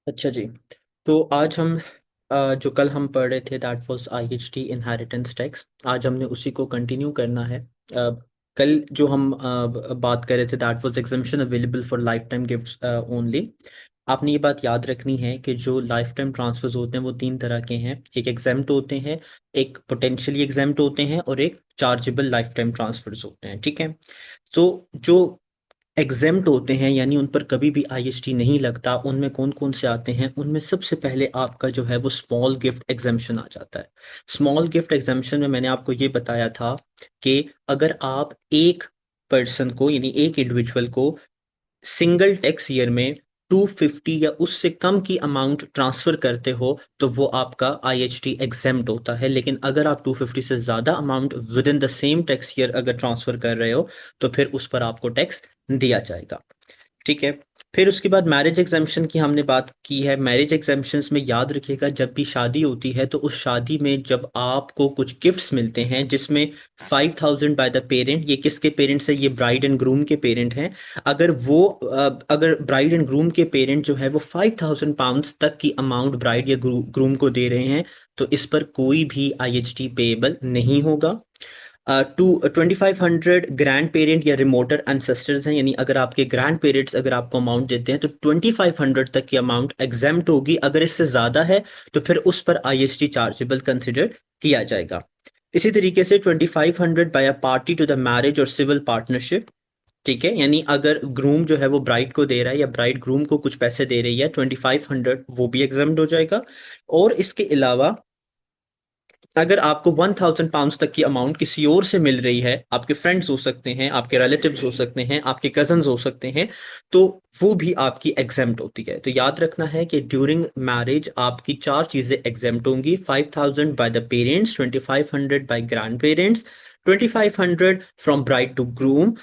अच्छा जी। तो आज हम जो कल हम पढ़ रहे थे दैट वाज आईएचटी इनहेरिटेंस टैक्स, आज हमने उसी को कंटिन्यू करना है। कल जो हम बात कर रहे थे that was exemption available for life time gifts only. आपने ये बात याद रखनी है कि जो लाइफ टाइम ट्रांसफर्स होते हैं वो तीन तरह के हैं। एक एग्जेम्प्ट होते हैं, एक पोटेंशियली एग्जेम्प्ट होते हैं और एक चार्जेबल लाइफ टाइम ट्रांसफर्स होते हैं। ठीक है। तो जो एग्जेम्प्ट होते हैं यानी उन पर कभी भी आईएसटी नहीं लगता, उनमें कौन कौन से आते हैं? उनमें सबसे पहले आपका जो है वो स्मॉल गिफ्ट एग्जेम्पशन आ जाता है। स्मॉल गिफ्ट एग्जेम्पशन में मैंने आपको ये बताया था कि अगर आप एक पर्सन को यानी एक इंडिविजुअल को सिंगल टैक्स ईयर में 250 या उससे कम की अमाउंट ट्रांसफर करते हो तो वो आपका आईएचटी एग्जेम्प्ट होता है। लेकिन अगर आप 250 से ज्यादा amount with in the same tax year अगर ट्रांसफर कर रहे हो तो फिर उस पर आपको टैक्स दिया जाएगा। ठीक है। फिर उसके बाद मैरिज एग्जाम्पशन की हमने बात की है। मैरिज एग्जाम्पशंस में याद रखिएगा, जब भी शादी होती है तो उस शादी में जब आपको कुछ गिफ्ट्स मिलते हैं जिसमें 5000 बाय द पेरेंट, ये किसके पेरेंट्स है? ये ब्राइड एंड ग्रूम के पेरेंट हैं। अगर ब्राइड एंड ग्रूम के पेरेंट जो है वो 5000 पाउंड्स तक की अमाउंट ब्राइड या ग्रूम को दे रहे हैं तो इस पर कोई भी आईएचटी पेएबल नहीं होगा। टू 2500 ग्रैंड पेरेंट या रिमोटर एंसेस्टर्स हैं, यानी अगर आपके ग्रैंड पेरेंट्स अगर आपको अमाउंट देते हैं तो 2500 तक की अमाउंट एग्जेम्प्ट होगी। अगर इससे ज्यादा है तो फिर उस पर आईएसटी चार्जेबल कंसिडर किया जाएगा। इसी तरीके से 2500 by a party to the marriage और सिविल पार्टनरशिप। ठीक है, यानी अगर ग्रूम जो है वो ब्राइड को दे रहा है या ब्राइड ग्रूम को कुछ पैसे दे रही है 2500, वो भी एग्जाम्प्ट हो जाएगा। और इसके अलावा अगर आपको 1000 पाउंड्स तक की अमाउंट किसी और से मिल रही है, आपके फ्रेंड्स हो सकते हैं, आपके रिलेटिव्स हो सकते हैं, आपके कजन्स हो सकते हैं, तो वो भी आपकी एग्जेम्प्ट होती है। तो याद रखना है कि ड्यूरिंग मैरिज आपकी चार चीजें एग्जेम्प्ट होंगी: 5000 by the parents, 2500 by grand parents, 2500 from bride to groom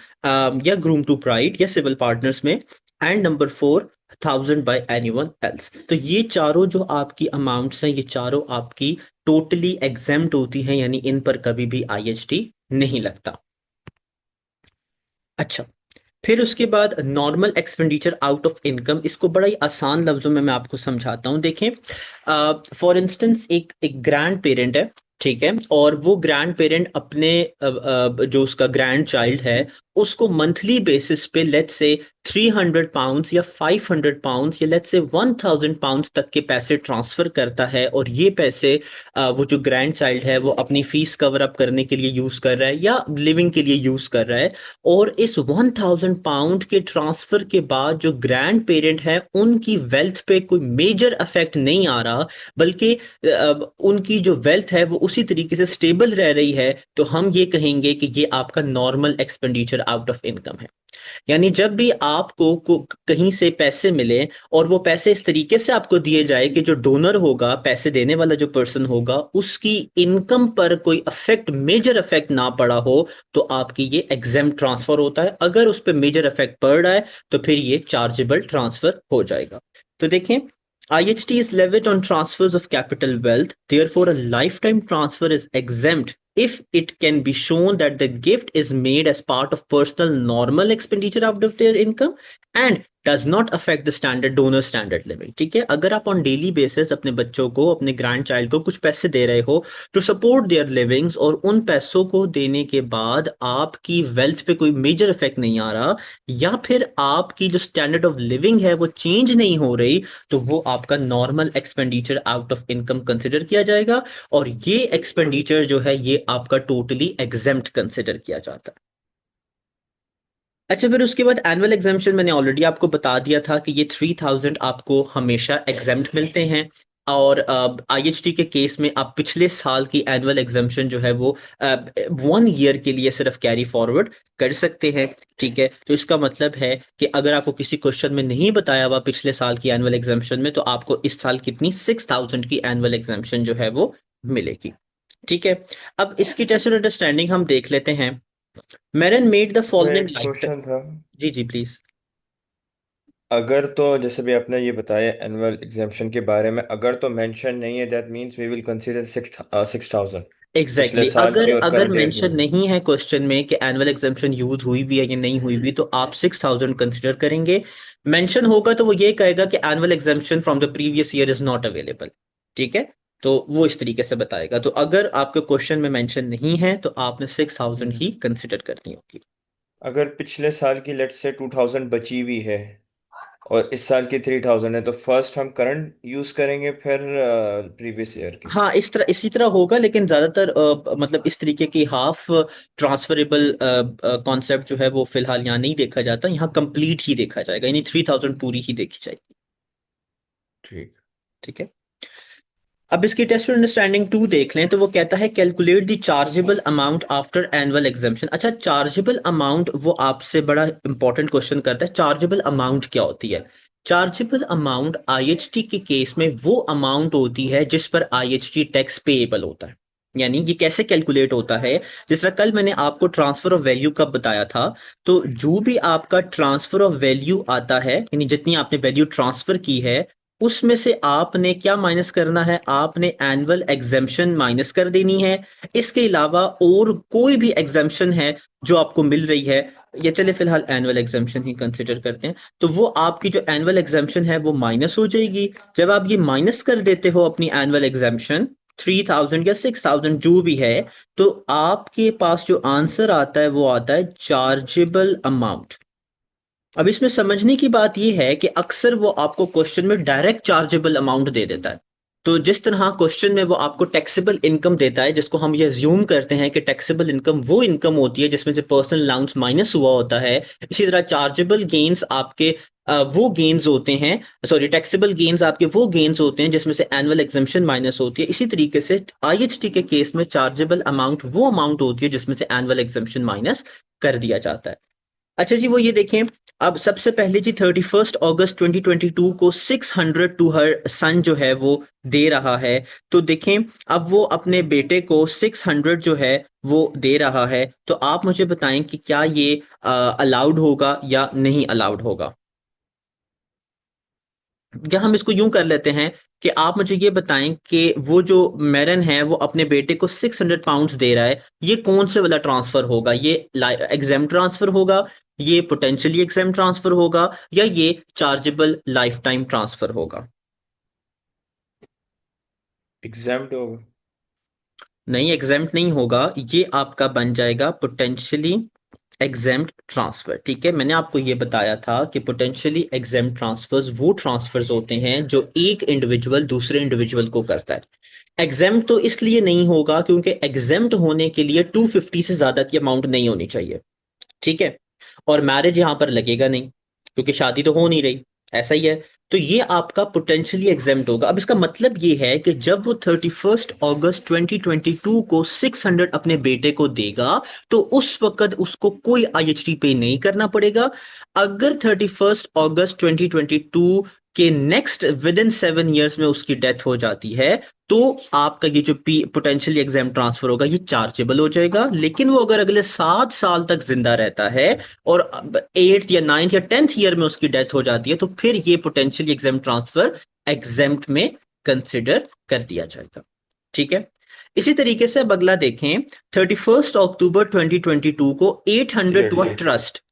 या ग्रूम टू ब्राइड या सिविल पार्टनर्स में, and number four 1000 by anyone else. तो ये चारों जो आपकी अमाउंट्स हैं, ये चारों आपकी टोटली एग्जेम्प्ट होती हैं, यानी इन पर कभी भी आईएसटी नहीं लगता। अच्छा, फिर उसके बाद normal expenditure out of income, इसको बड़ा ही आसान लफ्जों में मैं आपको समझाता हूं। देखें, फॉर इंस्टेंस एक एक ग्रैंड पेरेंट है, ठीक है, और वो ग्रैंड पेरेंट अपने जो उसका ग्रैंड चाइल्ड है उसको मंथली बेसिस पे लेट्स से 300 पाउंड्स या 500 पाउंड्स या लेट्स से 1000 पाउंड्स तक के पैसे ट्रांसफर करता है। और ये पैसे वो जो ग्रैंड चाइल्ड है वो अपनी फीस कवर अप करने के लिए यूज कर रहा है या लिविंग के लिए यूज कर रहा है। और इस 1000 पाउंड के ट्रांसफर के बाद जो ग्रैंड पेरेंट है उनकी वेल्थ पे कोई मेजर इफेक्ट नहीं आ रहा, बल्कि उनकी जो वेल्थ है वो उसी तरीके से स्टेबल रह रही है, तो हम ये कहेंगे कि ये आपका normal expenditure out of income है। यानी जब भी आपको कहीं से पैसे मिले और वो पैसे इस तरीके से आपको दिए जाए कि जो डोनर होगा, पैसे देने वाला जो पर्सन होगा, उसकी इनकम पर कोई अफेक्ट, मेजर इफेक्ट ना पड़ा हो, तो आपकी ये एग्जेम्प्ट ट्रांसफर होता है। अगर उस पर मेजर इफेक्ट पड़ रहा है तो फिर ये चार्जेबल ट्रांसफर हो जाएगा। तो देखें, IHT is levied on transfers of capital wealth. Therefore, a lifetime transfer is exempt if it can be shown that the gift is made as part of personal normal expenditure out of their income and does not affect the standard donor standard living। ठीक है, अगर आप on daily basis अपने बच्चों को, अपने grand child को कुछ पैसे दे रहे हो टू सपोर्ट देयर लिविंग्स, और उन पैसों को देने के बाद आपकी वेल्थ पे कोई मेजर इफेक्ट नहीं आ रहा, या फिर आपकी जो स्टैंडर्ड ऑफ लिविंग है वो चेंज नहीं हो रही, तो वो आपका normal expenditure out of income consider किया जाएगा। और ये एक्सपेंडिचर जो है ये आपका टोटली एग्जेम्प्ट कंसिडर किया जाता है। अच्छा, फिर उसके बाद एनुअल एग्जामेशन मैंने ऑलरेडी आपको बता दिया था कि ये 3000 आपको हमेशा एग्जेम्प्ट मिलते हैं। और आईएचटी के केस में आप पिछले साल की एनुअल एग्जामेशन जो है वो 1 ईयर के लिए सिर्फ कैरी फॉरवर्ड कर सकते हैं। ठीक है, तो इसका मतलब है कि अगर आपको किसी क्वेश्चन में नहीं बताया हुआ पिछले साल की एनुअल एग्जामेशन में, तो आपको इस साल कितनी 6000 की एनुअल एग्जामेशन जो है वो मिलेगी। ठीक है, अब इसकी टेस्ट अंडरस्टैंडिंग हम देख लेते हैं। मेरन मेड द इसमें फॉलोइंग एक लाइफ। क्वेश्चन था। जी जी प्लीज। अगर तो जैसे भी आपने ये बताया एनुअल एग्जाम्पशन के बारे में, अगर तो मेंशन नहीं है, that means we will consider 6000। पिछले एग्जैक्टली साल की अगर और अगर करंट ईयर की। मेंशन नहीं है क्वेश्चन में कि एनुअल एग्जामेशन यूज हुई भी है या नहीं हुई भी, तो आप 6,000 कंसिडर करेंगे। मेंशन होगा तो वो ये कहेगा कि annual exemption from the previous year is not available. ठीक है, तो वो इस तरीके से बताएगा। तो अगर आपके क्वेश्चन में मेंशन नहीं है तो आपने 6,000 हम्म। ही कंसिडर करनी होगी। अगर पिछले साल की लेट्स से 2000 बची हुई है और इस साल की 3000 है, तो फर्स्ट हम करंट यूज करेंगे, फिर प्रीवियस ईयर की। हाँ, इसी तरह होगा, लेकिन ज्यादातर मतलब इस तरीके की हाफ ट्रांसफरेबल कॉन्सेप्ट जो है वो फिलहाल यहाँ नहीं देखा जाता, यहाँ कंप्लीट ही देखा जाएगा, यानी 3,000 पूरी ही देखी जाएगी। ठीक। ठीक है। अब इसकी टेस्ट अंडरस्टैंडिंग टू देख लें, तो वो कहता है calculate the chargeable amount after annual exemption. अच्छा, चार्जेबल अमाउंट वो आपसे बड़ा इंपॉर्टेंट क्वेश्चन करता है, चार्जेबल अमाउंट क्या होती है। चार्जेबल अमाउंट आईएचटी के केस में वो अमाउंट होती है जिस पर आईएचटी टैक्स पेएबल होता है। यानी ये कैसे कैलकुलेट होता है, जिस तरह कल मैंने आपको ट्रांसफर ऑफ वैल्यू का बताया था, तो जो भी आपका ट्रांसफर ऑफ वैल्यू आता है, यानी जितनी आपने वैल्यू ट्रांसफर की है, उसमें से आपने क्या माइनस करना है, आपने एनुअल एग्जेम्पशन माइनस कर देनी है। इसके अलावा और कोई भी एग्जेम्पशन है जो आपको मिल रही है, या चले फिलहाल एनुअल एग्जेम्पशन ही कंसिडर करते हैं, तो वो आपकी जो एनुअल एग्जेम्पशन है वो माइनस हो जाएगी। जब आप ये माइनस कर देते हो अपनी एनुअल एग्जेम्पशन 3,000 या 6,000 जो भी है, तो आपके पास जो आंसर आता है वो आता है चार्जेबल अमाउंट। अब इसमें समझने की बात यह है कि अक्सर वो आपको क्वेश्चन में डायरेक्ट चार्जेबल अमाउंट दे देता है। तो जिस तरह क्वेश्चन में वो आपको टैक्सेबल इनकम देता है, जिसको हम ये अज्यूम करते हैं कि टैक्सेबल इनकम वो इनकम होती है जिसमें से पर्सनल अलाउंस माइनस हुआ होता है, इसी तरह चार्जेबल गेन्स आपके वो गेन्स होते हैं, सॉरी टैक्सेबल गेन्स आपके वो गेन्स होते हैं जिसमें से एनुअल एग्जम्पशन माइनस होती है। इसी तरीके से आईएचटी के केस में चार्जेबल अमाउंट वो अमाउंट होती है जिसमें से एनुअल एग्जम्पशन माइनस कर दिया जाता है। अच्छा जी, वो ये देखें। अब सबसे पहले जी 31 अगस्त 2022 को 600 टू हर सन जो है वो दे रहा है। तो देखें, अब वो अपने बेटे को 600 जो है वो दे रहा है, तो आप मुझे बताएं कि क्या ये अलाउड होगा या नहीं अलाउड होगा। या हम इसको यूं कर लेते हैं कि आप मुझे ये बताएं कि वो जो मेरन है वो अपने बेटे को 600 पाउंड्स दे रहा है, ये कौन से वाला ट्रांसफर होगा, ये एग्जाम ट्रांसफर होगा, ये पोटेंशियली एग्जाम ट्रांसफर होगा, या ये चार्जेबल लाइफ टाइम ट्रांसफर होगा। एग्जाम्प्ट होगा। नहीं, एग्जाम्प्ट नहीं होगा, ये आपका बन जाएगा पोटेंशियली एग्जेम्प्ट ट्रांसफर। ठीक है, मैंने आपको ये बताया था कि पोटेंशियली एग्जेम्प्ट ट्रांसफर्स वो ट्रांसफर्स होते हैं जो एक इंडिविजुअल दूसरे इंडिविजुअल को करता है। एग्जेम्प्ट तो इसलिए नहीं होगा क्योंकि एग्जेम्प्ट होने के लिए 250 से ज्यादा की अमाउंट नहीं होनी चाहिए। ठीक है, और मैरिज यहां पर लगेगा नहीं क्योंकि शादी तो हो नहीं रही, ऐसा ही है। तो ये आपका पोटेंशियली एग्जेम्प्ट होगा। अब इसका मतलब ये है कि जब वो 31 अगस्त 2022 को 600 अपने बेटे को देगा, तो उस वक्त उसको कोई आईएचटी पे नहीं करना पड़ेगा। अगर 31 अगस्त 2022 के नेक्स्ट विद इन 7 ईयर्स में उसकी डेथ हो जाती है, तो आपका ये जो पोटेंशियली एग्जाम ट्रांसफर होगा ये चार्जेबल हो जाएगा। लेकिन वो अगर अगले 7 साल तक जिंदा रहता है और 8th या 9th या 10th ईयर में उसकी डेथ हो जाती है, तो फिर ये पोटेंशियली एग्जाम ट्रांसफर एग्जेम्प्ट में कंसिडर कर दिया जाएगा। ठीक है, इसी तरीके से अब अगला देखें। 31 अक्टूबर 2022 को 800 to a CLT. Trust.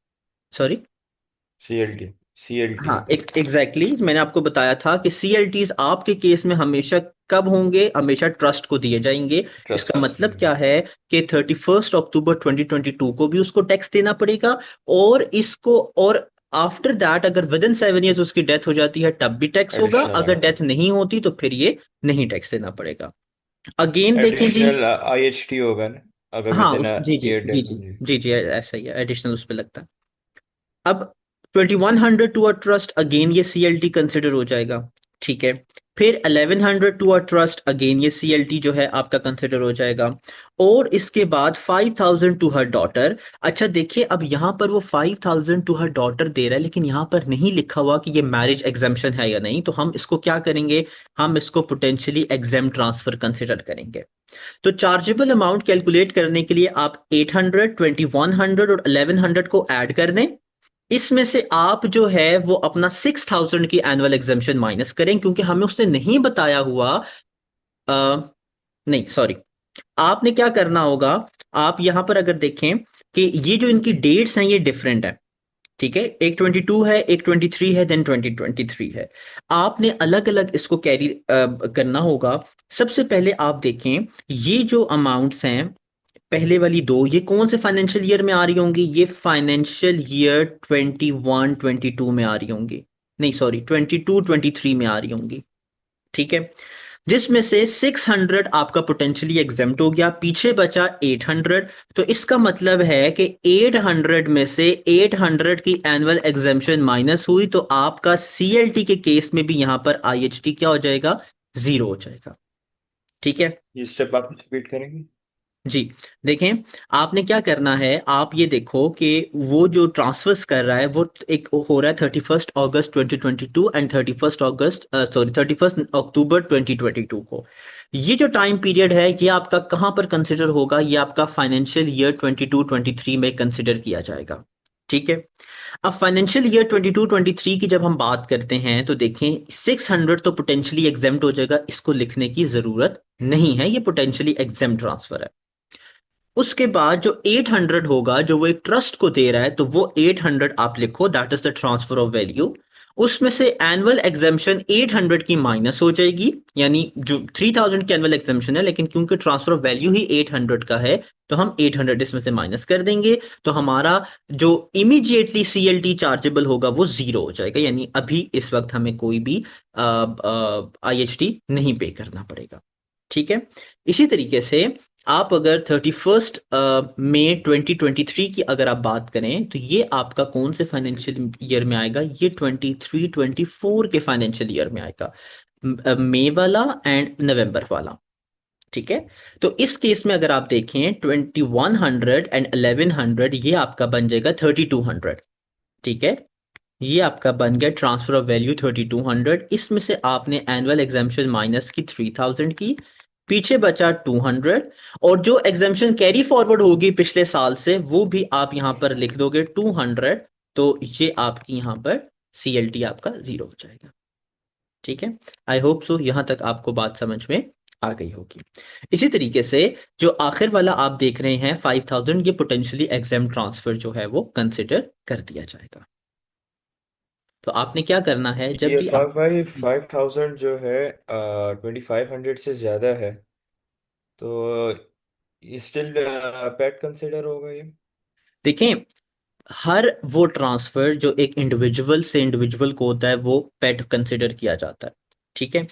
Sorry. CLT. CLT. हाँ, एग्जैक्टली मैंने आपको बताया था कि सीएलटीज आपके केस में हमेशा कब होंगे, हमेशा ट्रस्ट को दिए जाएंगे। इसका ट्रस्ट। मतलब क्या है कि 31 अक्टूबर 2022 को भी उसको टैक्स देना पड़ेगा, और इसको और आफ्टर दैट अगर विद इन 7 ईयर्स उसकी डेथ हो जाती है तब भी टैक्स होगा, एडिशनल अगर आता डेथ नहीं होती तो फिर ये नहीं टैक्स देना पड़ेगा। अगेन है। देखें जी। एडिशनल आईएचटी होगा ना, अगर हाँ, विद इन उस जी जी ईयर जी डेथ। जी जी जी ऐसा ही है, एडिशनल उस पर लगता है। अब 2100 टू अ ट्रस्ट, अगेन ये सीएलटी कंसिडर हो जाएगा। ठीक है, फिर 1100 टू अ ट्रस्ट, अगेन ये सीएलटी जो है आपका कंसिडर हो जाएगा। और इसके बाद 5,000 टू हर डॉटर। अच्छा देखिए, अब यहां पर वो 5,000 टू हर डॉटर दे रहा है, लेकिन यहां पर नहीं लिखा हुआ कि ये मैरिज एग्जाम्पशन है या नहीं, तो हम इसको क्या करेंगे, हम इसको पोटेंशियली एग्जाम ट्रांसफर कंसिडर करेंगे। तो चार्जेबल अमाउंट कैलकुलेट करने के लिए आप 800, 2100 और 1100 को ऐड कर दें। इसमें से आप जो है वो अपना 6,000 की एनुअल एग्जामेशन माइनस करें, क्योंकि हमें उसने नहीं बताया हुआ। नहीं, सॉरी, आपने क्या करना होगा, आप यहां पर अगर देखें कि ये जो इनकी डेट्स हैं ये डिफरेंट है, ठीक है, एक 22 है, एक 23 है, देन 2023 है। आपने अलग अलग इसको कैरी करना होगा। सबसे पहले आप देखें ये जो अमाउंट्स हैं, पहले वाली दो, ये कौन से फाइनेंशियल ईयर में आ रही होंगी? ये फाइनेंशियल ईयर 21-22 में आ रही होंगी, नहीं सॉरी 22-23 में आ रही होंगी, ठीक है। जिसमें से 600 आपका पोटेंशियली एग्जेम्प्ट हो गया, पीछे बचा 800। तो इसका मतलब है कि 800 में से 800 की एनुअल एग्जेम्पशन माइनस हुई, तो आपका सीएलटी के केस में भी यहां पर आईएचटी क्या हो जाएगा? जीरो हो जाएगा, ठीक है। ये स्टेप आप रिपीट करेंगे? जी, देखें, आपने क्या करना है, आप ये देखो कि वो जो ट्रांसफर्स कर रहा है वो एक हो रहा है 31 अगस्त 2022 एंड 31 अक्टूबर 2022 को। ये जो टाइम पीरियड है ये आपका कहाँ पर कंसिडर होगा? ये आपका फाइनेंशियल ईयर 22-23 में कंसिडर किया जाएगा, ठीक है। अब फाइनेंशियल ईयर 22-23 की जब हम बात करते हैं तो देखें 600 तो पोटेंशियली एग्जेम्प्ट हो जाएगा, इसको लिखने की जरूरत नहीं है, ये पोटेंशियली एग्जेम्प्ट ट्रांसफर है। उसके बाद जो 800 होगा जो वो एक ट्रस्ट को दे रहा है, तो वो 800 आप लिखो, that is the transfer of value. उसमें से एनुअल एग्जाम्पशन 800 की माइनस हो जाएगी, यानी जो 3000 की एनुअल एग्जाम्पशन है, लेकिन क्योंकि ट्रांसफर ऑफ वैल्यू ही 800 का है, तो हम 800 इसमें से माइनस कर देंगे। तो हमारा जो इमीडिएटली सीएलटी चार्जेबल होगा वो जीरो हो जाएगा, यानी अभी इस वक्त हमें कोई भी आईएचटी नहीं पे करना पड़ेगा, ठीक है। इसी तरीके से आप अगर 31 मई 2023 की अगर आप बात करें, तो ये आपका कौन से फाइनेंशियल ईयर में आएगा? ये 23-24 के फाइनेंशियल ईयर में आएगा, मई वाला एंड नवंबर वाला, ठीक है। तो इस केस में अगर आप देखें 2100 एंड 1100, ये आपका बन जाएगा 3200, ठीक है। ये आपका बन गया ट्रांसफर ऑफ वैल्यू 3200। इसमें से आपने एनुअल एग्जाम्पशन माइनस की 3000 की, पीछे बचा 200, और जो एग्जाम्पशन कैरी फॉरवर्ड होगी पिछले साल से वो भी आप यहां पर लिख दोगे 200। तो ये आपकी यहां पर सीएलटी आपका जीरो हो जाएगा, ठीक है। आई होप सो यहां तक आपको बात समझ में आ गई होगी। इसी तरीके से जो आखिर वाला आप देख रहे हैं 5000, ये पोटेंशियली एग्जाम ट्रांसफर जो है वो कंसिडर कर दिया जाएगा। तो आपने क्या करना है जब ये भी आप, फाइव भाई 5000 जो है 2500 से ज़्यादा है, तो स्टिल पेट कंसिडर होगा ये? देखें, हर वो ट्रांसफर जो एक इंडिविजुअल से इंडिविजुअल को होता है वो पेट कंसिडर किया जाता है, ठीक है।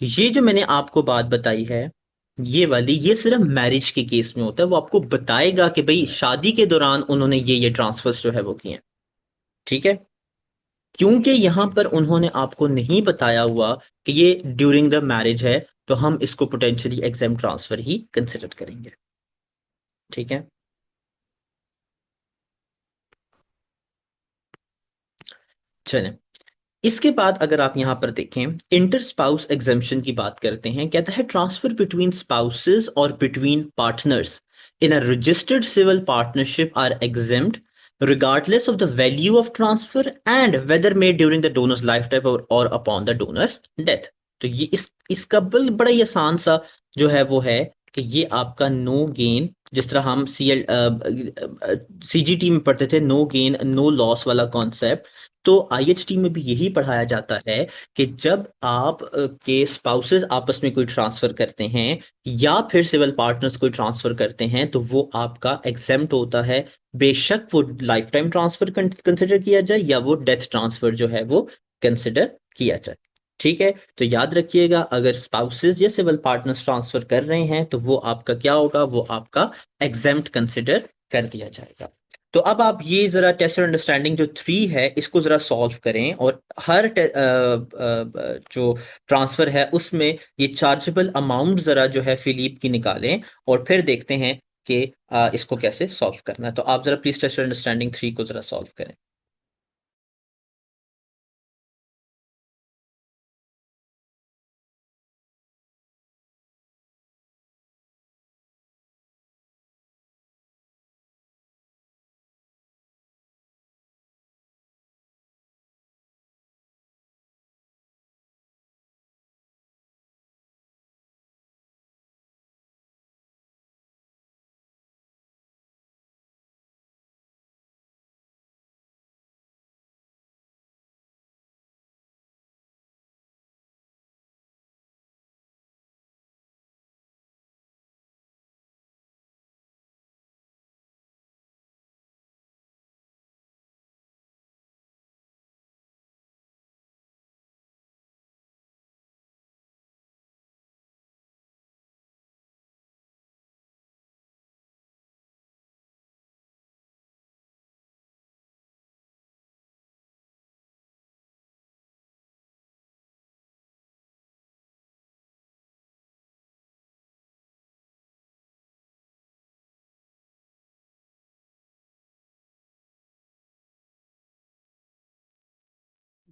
ये जो मैंने आपको बात बताई है, ये वाली, ये सिर्फ मैरिज के केस में होता है, वो आपको बताएगा कि भाई शादी के दौरान उन्होंने ये ट्रांसफर्स जो है वो किए हैं, ठीक है। क्योंकि यहां ठीक पर है। उन्होंने आपको नहीं बताया हुआ कि ये ड्यूरिंग द मैरिज है, तो हम इसको पोटेंशियली एग्जाम ट्रांसफर ही कंसिडर करेंगे, ठीक है। चलें, इसके बाद अगर आप यहां पर देखें, इंटर स्पाउस एग्जेम्पशन की बात करते हैं, कहता है ट्रांसफर बिटवीन स्पाउसेस और between partners in a registered civil partnership are exempt regardless of the value of transfer and whether made during the donor's lifetime or upon the donor's death। तो ये इसका बड़ा ही आसान सा जो है वो है कि ये आपका नो गेन, जिस तरह हम सीजीटी में पढ़ते थे, नो गेन नो लॉस वाला कॉन्सेप्ट, तो आईएचटी में भी यही पढ़ाया जाता है कि जब आप के स्पाउसेस आपस में कोई ट्रांसफर करते हैं या फिर सिविल पार्टनर्स कोई ट्रांसफर करते हैं, तो वो आपका एग्जेम्प्ट होता है, बेशक वो लाइफ टाइम ट्रांसफर कंसिडर किया जाए या वो डेथ ट्रांसफर जो है वो कंसिडर किया जाए, ठीक है। तो याद रखिएगा, अगर स्पाउसेस या सिविल पार्टनर्स ट्रांसफर कर रहे हैं तो वो आपका क्या होगा? वो आपका एग्जेम्प्ट कंसिडर कर दिया जाएगा। तो अब आप ये जरा टेस्ट और अंडरस्टैंडिंग जो 3 है इसको जरा सॉल्व करें, और हर जो ट्रांसफर है उसमें ये चार्जेबल अमाउंट जरा जो है फिलीप की निकालें, और फिर देखते हैं कि इसको कैसे सॉल्व करना है। तो आप जरा प्लीज टेस्ट और अंडरस्टैंडिंग 3 को जरा सॉल्व करें।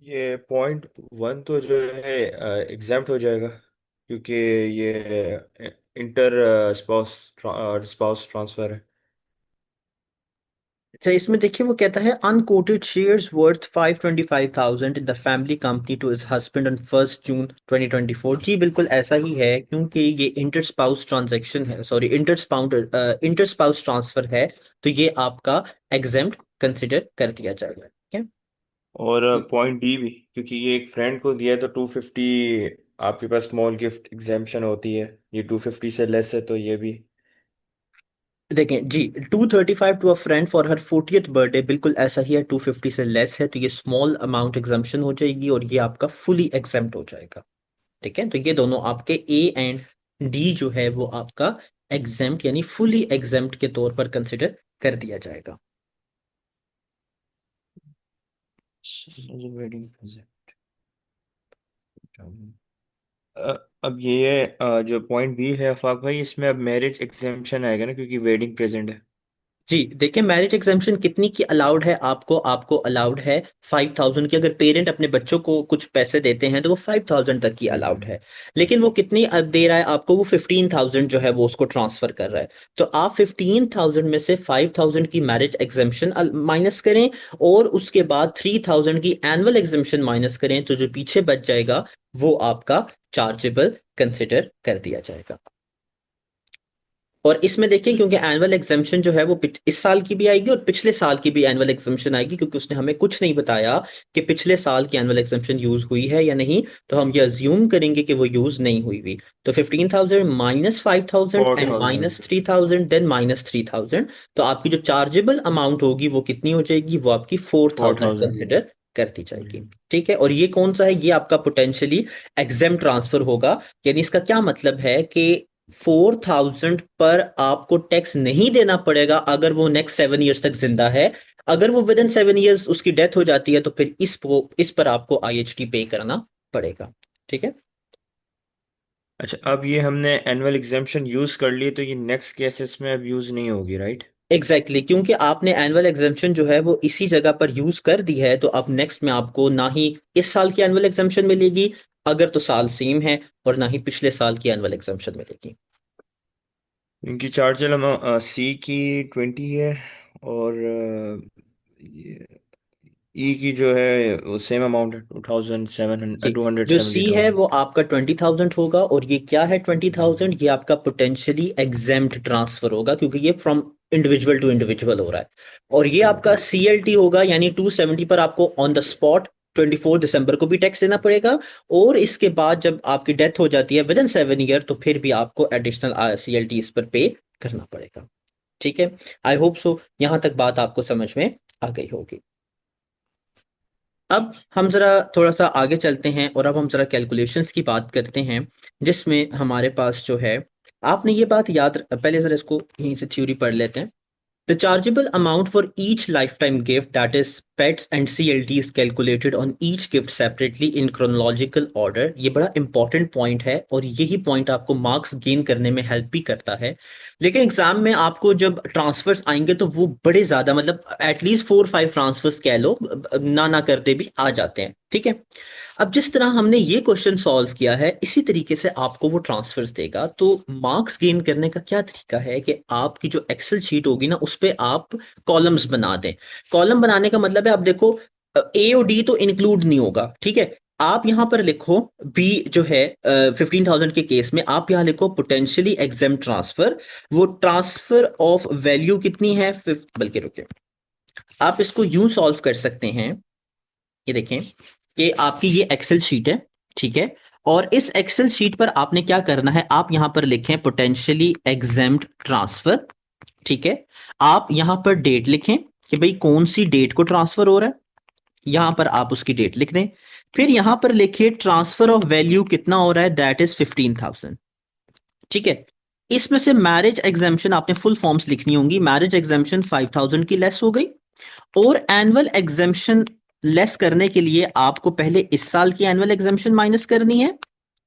ये .1 तो जो है एग्जाम्प्ट हो जाएगा, क्योंकि ये इंटर स्पाउस स्पाउस ट्रांसफर है। अच्छा, इसमें देखिए वो कहता है unquoted shares worth 525,000 in the family company to his husband on 1 June 2024। जी बिल्कुल ऐसा ही है, क्योंकि ये इंटर स्पाउस ट्रांजैक्शन है, सॉरी इंटर स्पाउस ट्रांसफर है, तो ये आपका एग्जेम्प्ट कंसिडर कर दिया जाएगा। ठीक और है। पॉइंट डी भी, क्योंकि ये एक फ्रेंड को दिया है तो 250 आपके पास स्मॉल गिफ्ट एग्जेम्पशन होती है, ये 250 से लेस है तो ये भी। देखें जी, 235 to a friend for her 40th birthday, बिल्कुल ऐसा ही है, 250 से लेस है तो ये स्मॉल अमाउंट एग्जाम्पशन हो जाएगी और ये आपका फुली एग्जेम्प्ट हो जाएगा। ठीक है, तो ये दोनों आपके ए एंड डी जो है वो आपका एग्जेम्प्ट यानी फुली एग्जेम्प्ट के तौर पर कंसिडर कर दिया जाएगा। Wedding present. अब ये जो पॉइंट बी है अफाक भाई, इसमें अब मैरिज एग्जेम्पशन आएगा ना, क्योंकि वेडिंग प्रेजेंट है। जी देखिए, मैरिज एग्जाम्पशन कितनी की अलाउड है आपको? आपको अलाउड है 5,000 की। अगर पेरेंट अपने बच्चों को कुछ पैसे देते हैं तो वो 5,000 तक की अलाउड है। लेकिन वो कितनी अब दे रहा है आपको? वो 15,000 जो है वो उसको ट्रांसफर कर रहा है। तो आप 15,000 में से 5,000 की मैरिज एग्जाम्पशन माइनस करें और उसके बाद 3,000 की एनुअल एग्जाम्पशन माइनस करें, तो जो पीछे बच जाएगा वो आपका चार्जेबल कंसिडर कर दिया जाएगा। और इसमें देखें, क्योंकि एनुअल एग्जाम्पशन जो है वो इस साल की भी आएगी और पिछले साल की भी एनुअल एग्जाम्पशन आएगी, क्योंकि उसने हमें कुछ नहीं बताया कि पिछले साल की एनुअल एग्जाम्पशन यूज हुई है या नहीं, तो हम ये अज्यूम करेंगे कि वो यूज नहीं हुई हुई। तो 15,000 minus 5,000 four and thousand minus 3,000 then minus 3,000, तो आपकी जो चार्जेबल अमाउंट होगी वो कितनी हो जाएगी? वो आपकी four four thousand thousand consider कर दी जाएगी। ठीक है, और ये कौन सा है? ये आपका पोटेंशियली एग्जाम ट्रांसफर होगा। यानी इसका क्या मतलब है कि 4,000 पर आपको टैक्स नहीं देना पड़ेगा अगर वो नेक्स्ट 7 ईयर्स तक जिंदा है। अगर वो विद इन 7 ईयर्स उसकी डेथ हो जाती है तो फिर इस पर आपको आईएचटी पे करना पड़ेगा। ठीक है। अच्छा, अब ये हमने एनुअल एग्जाम्पशन यूज कर ली तो ये नेक्स्ट केसेस में अब यूज नहीं होगी, राइट? एग्जैक्टली exactly, क्योंकि आपने एनुअल एग्जाम्पशन जो है वो इसी जगह पर यूज कर दी है, तो अब नेक्स्ट में आपको ना ही इस साल की एनुअल एग्जाम्पशन मिलेगी, अगर तो साल सेम है, और ना ही पिछले साल की एनुअल एग्जाम्पशन मिलेगी। इनकी चार्जल हम सी की 20 है, और ई की जो है वो सेम अमाउंट है, जी, 200 जो सी सेवेंटी है वो थाउजेंड आपका 20,000 होगा, और ये क्या है? 20,000 ये आपका पोटेंशियली एग्जेम्प्ट ट्रांसफर होगा, क्योंकि ये फ्रॉम इंडिविजुअल टू इंडिविजुअल हो रहा है। और ये आपका सीएलटी होगा, यानी 270 पर आपको ऑन द स्पॉट 24 दिसंबर को भी टैक्स देना पड़ेगा, और इसके बाद जब आपकी डेथ हो जाती है विद इन 7 ईयर, तो फिर भी आपको एडिशनल सीएलटी इस पर पे करना पड़ेगा। ठीक है, आई होप सो यहां तक बात आपको समझ में आ गई होगी। अब हम जरा थोड़ा सा आगे चलते हैं और अब हम जरा कैलकुलेशंस की बात करते हैं, जिसमें हमारे पास जो है, आपने ये बात पहले जरा इसको यहीं से थ्योरी पढ़ लेते हैं। The chargeable amount for each lifetime gift, that is pets and CLT, is calculated on each gift separately in chronological order। ये बड़ा इंपॉर्टेंट पॉइंट है और यही पॉइंट आपको मार्क्स गेन करने में हेल्प भी करता है। लेकिन एग्जाम में आपको जब ट्रांसफर्स आएंगे तो वो बड़े ज्यादा, मतलब एटलीस्ट 4-5 ट्रांसफर्स कह लो, ना ना करते भी आ जाते हैं। ठीक है, अब जिस तरह हमने ये क्वेश्चन सॉल्व किया है इसी तरीके से आपको वो ट्रांसफर्स देगा। तो मार्क्स गेन करने का क्या तरीका है कि आपकी जो एक्सेल शीट होगी ना उस पे आप कॉलम्स बना दें। कॉलम बनाने का मतलब है, आप देखो ए और डी तो इंक्लूड नहीं होगा, ठीक है। आप यहां पर लिखो बी जो है 15,000 के केस में आप यहां लिखो पोटेंशियली एग्जाम ट्रांसफर। वो ट्रांसफर ऑफ वैल्यू कितनी है? बल्कि रुके, आप इसको यूं सॉल्व कर सकते हैं। ये देखें कि आपकी ये एक्सेल शीट है, ठीक है। और इस एक्सेल शीट पर आपने क्या करना है, आप यहां पर लिखें पोटेंशियली एग्जेम्प्ट ट्रांसफर। ठीक है, आप यहां पर डेट लिखें कि भाई कौन सी डेट को ट्रांसफर हो रहा है, यहां पर आप उसकी डेट लिख दें। फिर यहां पर लिखिए ट्रांसफर ऑफ वैल्यू कितना हो रहा है, दैट इज 15,000। ठीक है, इसमें से मैरिज एग्जाम्पशन आपने फुल फॉर्म्स लिखनी होंगी। मैरिज एग्जाम्पशन 5,000 की लेस हो गई, और एनुअल एग्जाम्पशन लेस करने के लिए आपको पहले इस साल की एनुअल एग्जाम्पशन माइनस करनी है,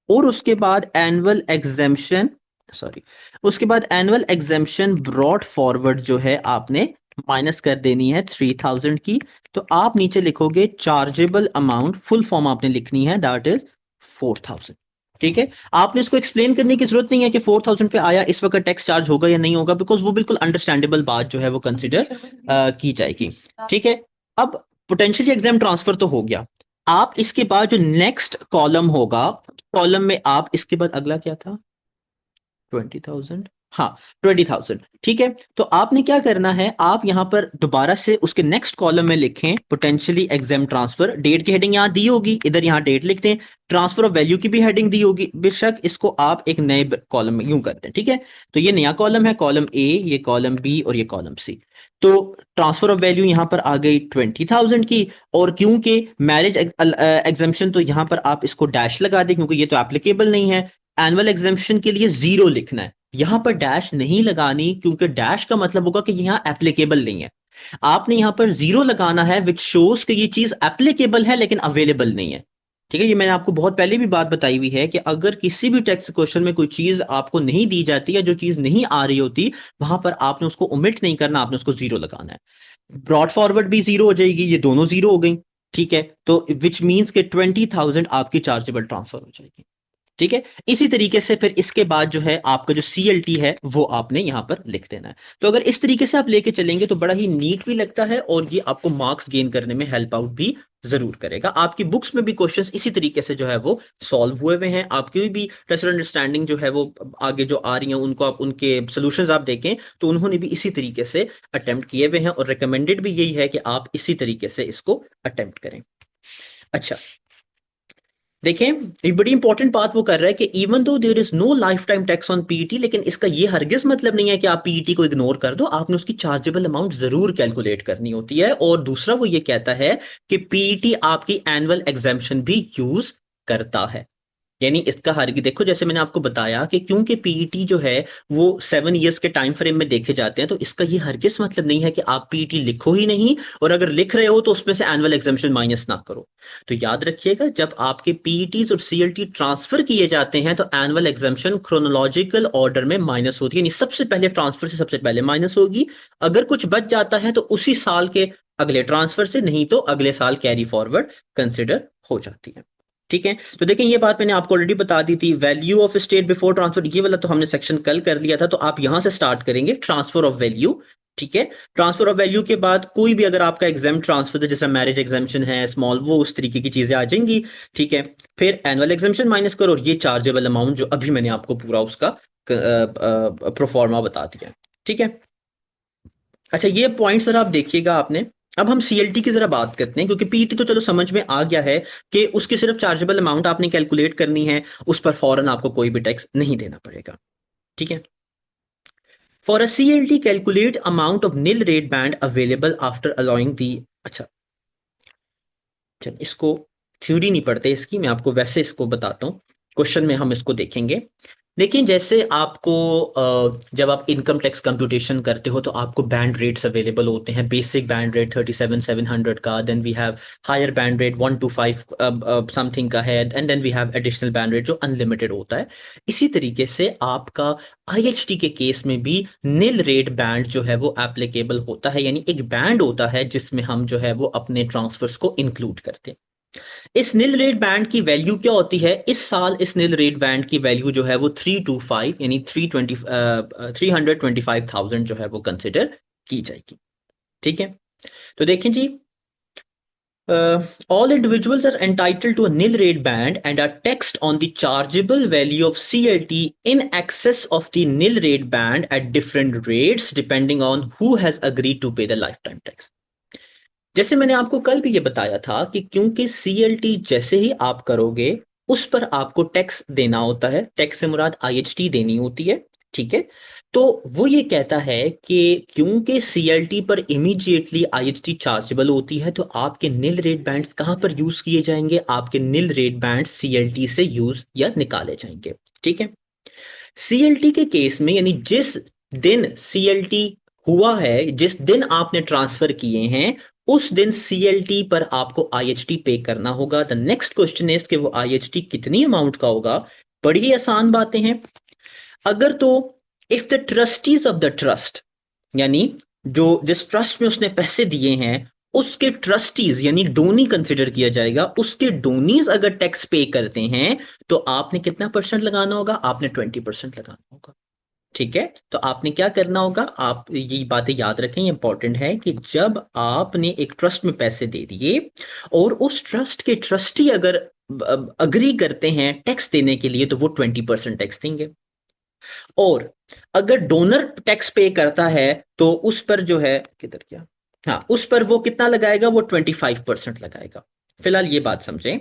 और उसके बाद एनुअल एग्जाम्पशन, सॉरी, उसके बाद एनुअल एग्जाम्पशन ब्रॉड फॉरवर्ड जो है आपने माइनस कर देनी है 3000 की। तो आप नीचे लिखोगे चार्जेबल अमाउंट, फुल फॉर्म आपने लिखनी है, दैट इज 4000। ठीक है, आपने इसको एक्सप्लेन करने की जरूरत नहीं है कि 4000 पे आया इस वक्त टैक्स चार्ज होगा या नहीं होगा, बिकॉज वो बिल्कुल अंडरस्टैंडेबल बात जो है वो कंसिडर की जाएगी। ठीक है, अब पोटेंशियली एग्जाम ट्रांसफर तो हो गया। आप इसके बाद जो नेक्स्ट कॉलम होगा, कॉलम में आप इसके बाद अगला क्या था, 20,000, हाँ 20,000। ठीक है, तो आपने क्या करना है, आप यहां पर दोबारा से उसके नेक्स्ट कॉलम में लिखें पोटेंशियली एग्जाम ट्रांसफर, डेट की हेडिंग यहां दी होगी, इधर यहां डेट लिखते हैं, ट्रांसफर ऑफ वैल्यू की भी हेडिंग दी होगी, बेशक इसको आप एक नए कॉलम में यूं करते हैं। ठीक है, तो ये नया कॉलम है, कॉलम ए, ये कॉलम बी और ये कॉलम सी। तो ट्रांसफर ऑफ वैल्यू यहां पर आ गई 20,000 की, और क्योंकि मैरिज एग्जाम्शन तो यहां पर आप इसको डैश लगा दें क्योंकि ये तो एप्लीकेबल नहीं है। एनुअल एग्जाम्शन के लिए जीरो लिखना है, यहां पर डैश नहीं लगानी, क्योंकि डैश का मतलब होगा कि यहां एप्लीकेबल नहीं है। आपने यहां पर जीरो लगाना है विच शोज कि ये चीज एप्लीकेबल है लेकिन अवेलेबल नहीं है। ठीक है, ये मैंने आपको बहुत पहले भी बात बताई हुई है कि अगर किसी भी टेक्स्ट क्वेश्चन में कोई चीज आपको नहीं दी जाती या जो चीज नहीं आ रही होती, वहां पर आपने उसको ओमिट नहीं करना, आपने उसको जीरो लगाना है। ब्रॉड फॉरवर्ड भी जीरो हो जाएगी, ये दोनों जीरो हो गई। ठीक है, तो विच मीन्स के 20,000 आपकी चार्जेबल ट्रांसफर हो जाएगी। ठीक है, इसी तरीके से फिर इसके बाद जो है आपका जो सीएलटी है वो आपने यहां पर लिख देना है। तो अगर इस तरीके से आप लेके चलेंगे तो बड़ा ही नीट भी लगता है और ये आपको मार्क्स गेन करने में हेल्प आउट भी जरूर करेगा। आपकी बुक्स में भी क्वेश्चंस इसी तरीके से जो है वो सॉल्व हुए हुए हैं, आपकी भी टेस्ट अंडरस्टैंडिंग जो है वो आगे जो आ रही है उनको आप उनके सॉल्यूशंस आप देखें तो उन्होंने भी इसी तरीके से अटेम्प्ट किए हुए हैं, और रिकमेंडेड भी यही है कि आप इसी तरीके से इसको अटेम्प्ट करें। अच्छा, देखें, ये बड़ी इंपॉर्टेंट बात वो कर रहा है कि even though there is no lifetime tax on PET, लेकिन इसका ये हरगिज मतलब नहीं है कि आप पीईटी को इग्नोर कर दो, आपने उसकी चार्जेबल अमाउंट जरूर कैलकुलेट करनी होती है। और दूसरा वो ये कहता है कि पीईटी आपकी एनुअल एग्जाम्पशन भी यूज करता है। यानी इसका हर देखो, जैसे मैंने आपको बताया कि क्योंकि पीईटी जो है वो 7 इयर्स के टाइम फ्रेम में देखे जाते हैं, तो इसका ये हरगिज मतलब नहीं है कि आप पीईटी लिखो ही नहीं, और अगर लिख रहे हो तो उसमें से एनुअल एग्जाम्पशन माइनस ना करो। तो याद रखिएगा, जब आपके पीईटीज और सीएलटी ट्रांसफर किए जाते हैं तो एनुअल एग्जाम्पशन क्रोनोलॉजिकल ऑर्डर में माइनस होती है, यानी सबसे पहले ट्रांसफर से सबसे पहले माइनस होगी। अगर कुछ बच जाता है तो उसी साल के अगले ट्रांसफर से, नहीं तो अगले साल कैरी फॉरवर्ड कंसिडर हो जाती है। ठीक है, तो देखें ये बात मैंने आपको ऑलरेडी बता दी थी। Value of state before transfer, ये वाला तो हमने सेक्शन कल कर लिया था, तो आप यहां से स्टार्ट करेंगे ट्रांसफर ऑफ वैल्यू। ठीक है, ट्रांसफर ऑफ वैल्यू के बाद कोई भी अगर आपका एग्जाम ट्रांसफर है, जैसे मैरिज एग्जाम्शन है, स्मॉल, वो उस तरीके की चीजें आ जाएंगी। ठीक है, फिर एनुअल एग्जाम्शन माइनस करो, और ये चार्जेबल अमाउंट जो अभी मैंने आपको पूरा उसका प्रोफॉर्मा बता दिया। ठीक है, अच्छा ये पॉइंट सर आप देखिएगा आपने। अब हम सीएलटी की जरा बात करते हैं, क्योंकि पीईटी तो चलो समझ में आ गया है कि उसकी सिर्फ चार्जेबल अमाउंट आपने कैलकुलेट करनी है, उस पर फौरन आपको कोई भी टैक्स नहीं देना पड़ेगा। ठीक है, for a CLT calculate amount of nil rate band available after allowing the. अच्छा, चल इसको थ्योरी नहीं पढ़ते इसकी, मैं आपको वैसे इसको बताता हूँ, क्वेश्चन में हम इसको देखेंगे। लेकिन जैसे आपको जब आप इनकम टैक्स कंप्यूटेशन करते हो तो आपको बैंड रेट्स अवेलेबल होते हैं। बेसिक बैंड रेट 37,700 का, then we have higher band rate 1 to 5 something का है, and then we have additional band rate जो अनलिमिटेड होता है। इसी तरीके से आपका आईएचटी के केस में भी निल रेट बैंड जो है वो एप्लीकेबल होता है, यानी एक बैंड होता है जिसमें हम जो है वो अपने ट्रांसफर्स को इंक्लूड करते हैं। इस निल रेट बैंड की वैल्यू क्या होती है, इस साल इस निल रेट बैंड की वैल्यू जो है वो 325 यानी 325,000 जो है वो कंसिडर की जाएगी। ठीक है, तो देखें जी, all individuals are entitled to a nil rate band and are taxed on the chargeable value of CLT in excess of the nil rate band at different rates depending on who has agreed to pay the lifetime tax। जैसे मैंने आपको कल भी ये बताया था कि क्योंकि सीएलटी जैसे ही आप करोगे उस पर आपको टैक्स देना होता है, टैक्स से मुराद आईएचटी देनी होती है। ठीक है, तो वो ये कहता है कि क्योंकि सीएलटी पर इमीडिएटली आईएचटी चार्जेबल होती है, तो आपके निल रेट बैंड्स कहां पर यूज किए जाएंगे, आपके निल रेट बैंड सीएलटी से यूज या निकाले जाएंगे। ठीक है, सीएलटी के केस में, यानी जिस दिन सीएलटी हुआ है, जिस दिन आपने ट्रांसफर किए हैं, उस दिन सीएलटी पर आपको आईएचटी पे करना होगा। द नेक्स्ट क्वेश्चन इज कि वो आईएचटी कितनी अमाउंट का होगा। बड़ी ही आसान बातें हैं। अगर तो if the trustees of the trust, यानी जो जिस ट्रस्ट में उसने पैसे दिए हैं उसके ट्रस्टीज यानी डोनी कंसिडर किया जाएगा। उसके डोनीज अगर टैक्स पे करते हैं तो आपने कितना परसेंट लगाना होगा? आपने 20% लगाना होगा। ठीक है, तो आपने क्या करना होगा, आप ये बातें याद रखें, इंपॉर्टेंट है कि जब आपने एक ट्रस्ट में पैसे दे दिए और उस ट्रस्ट के ट्रस्टी अगर अग्री करते हैं टैक्स देने के लिए तो वो 20% टैक्स देंगे। और अगर डोनर टैक्स पे करता है तो उस पर जो है, किधर क्या, हाँ, उस पर वो कितना लगाएगा? वो 25% लगाएगा। फिलहाल ये बात समझें,